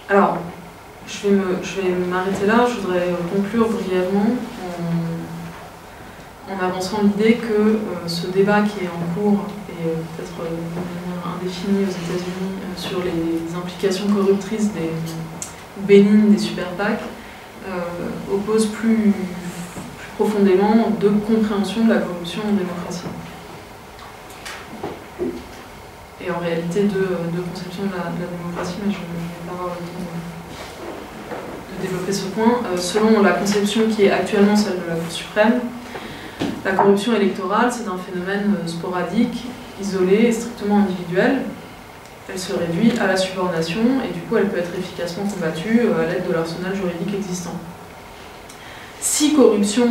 Alors, je vais m'arrêter là, je voudrais conclure brièvement en avançant l'idée que ce débat qui est en cours, et peut-être de manière indéfinie aux États-Unis, sur les implications corruptrices bénignes des super PAC, oppose plus profondément de compréhension de la corruption en démocratie. Et en réalité de conception de la démocratie, mais je ne vais pas avoir le temps de développer ce point. Selon la conception qui est actuellement celle de la Cour suprême, la corruption électorale, c'est un phénomène sporadique, isolé et strictement individuel. Elle se réduit à la subordination et du coup elle peut être efficacement combattue à l'aide de l'arsenal juridique existant. Si corruption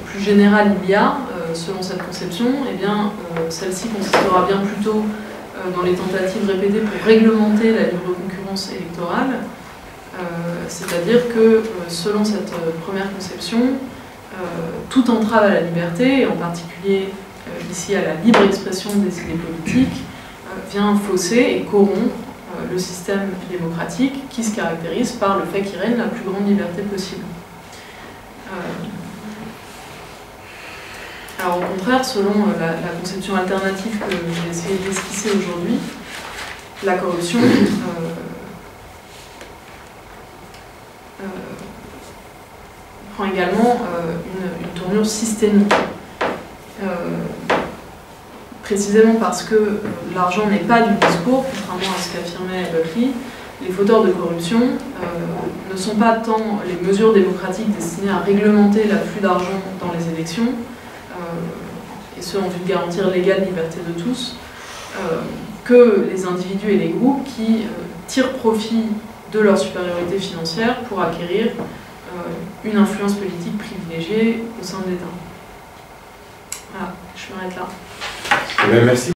plus générale il y a, selon cette conception, eh bien celle-ci consistera bien plutôt dans les tentatives répétées pour réglementer la libre concurrence électorale, c'est-à-dire que selon cette première conception, toute entrave à la liberté, et en particulier ici à la libre expression des idées politiques, vient fausser et corrompre le système démocratique qui se caractérise par le fait qu'il règne la plus grande liberté possible. Alors au contraire, selon la conception alternative que j'ai essayé d'esquisser aujourd'hui, la corruption prend également une tournure systémique. Précisément parce que l'argent n'est pas du discours, contrairement à ce qu'affirmait Buckley, les fauteurs de corruption ne sont pas tant les mesures démocratiques destinées à réglementer l'afflux d'argent dans les élections, et ce en vue de garantir l'égale liberté de tous, que les individus et les groupes qui tirent profit de leur supériorité financière pour acquérir une influence politique privilégiée au sein de l'État. Voilà, je m'arrête là. Merci.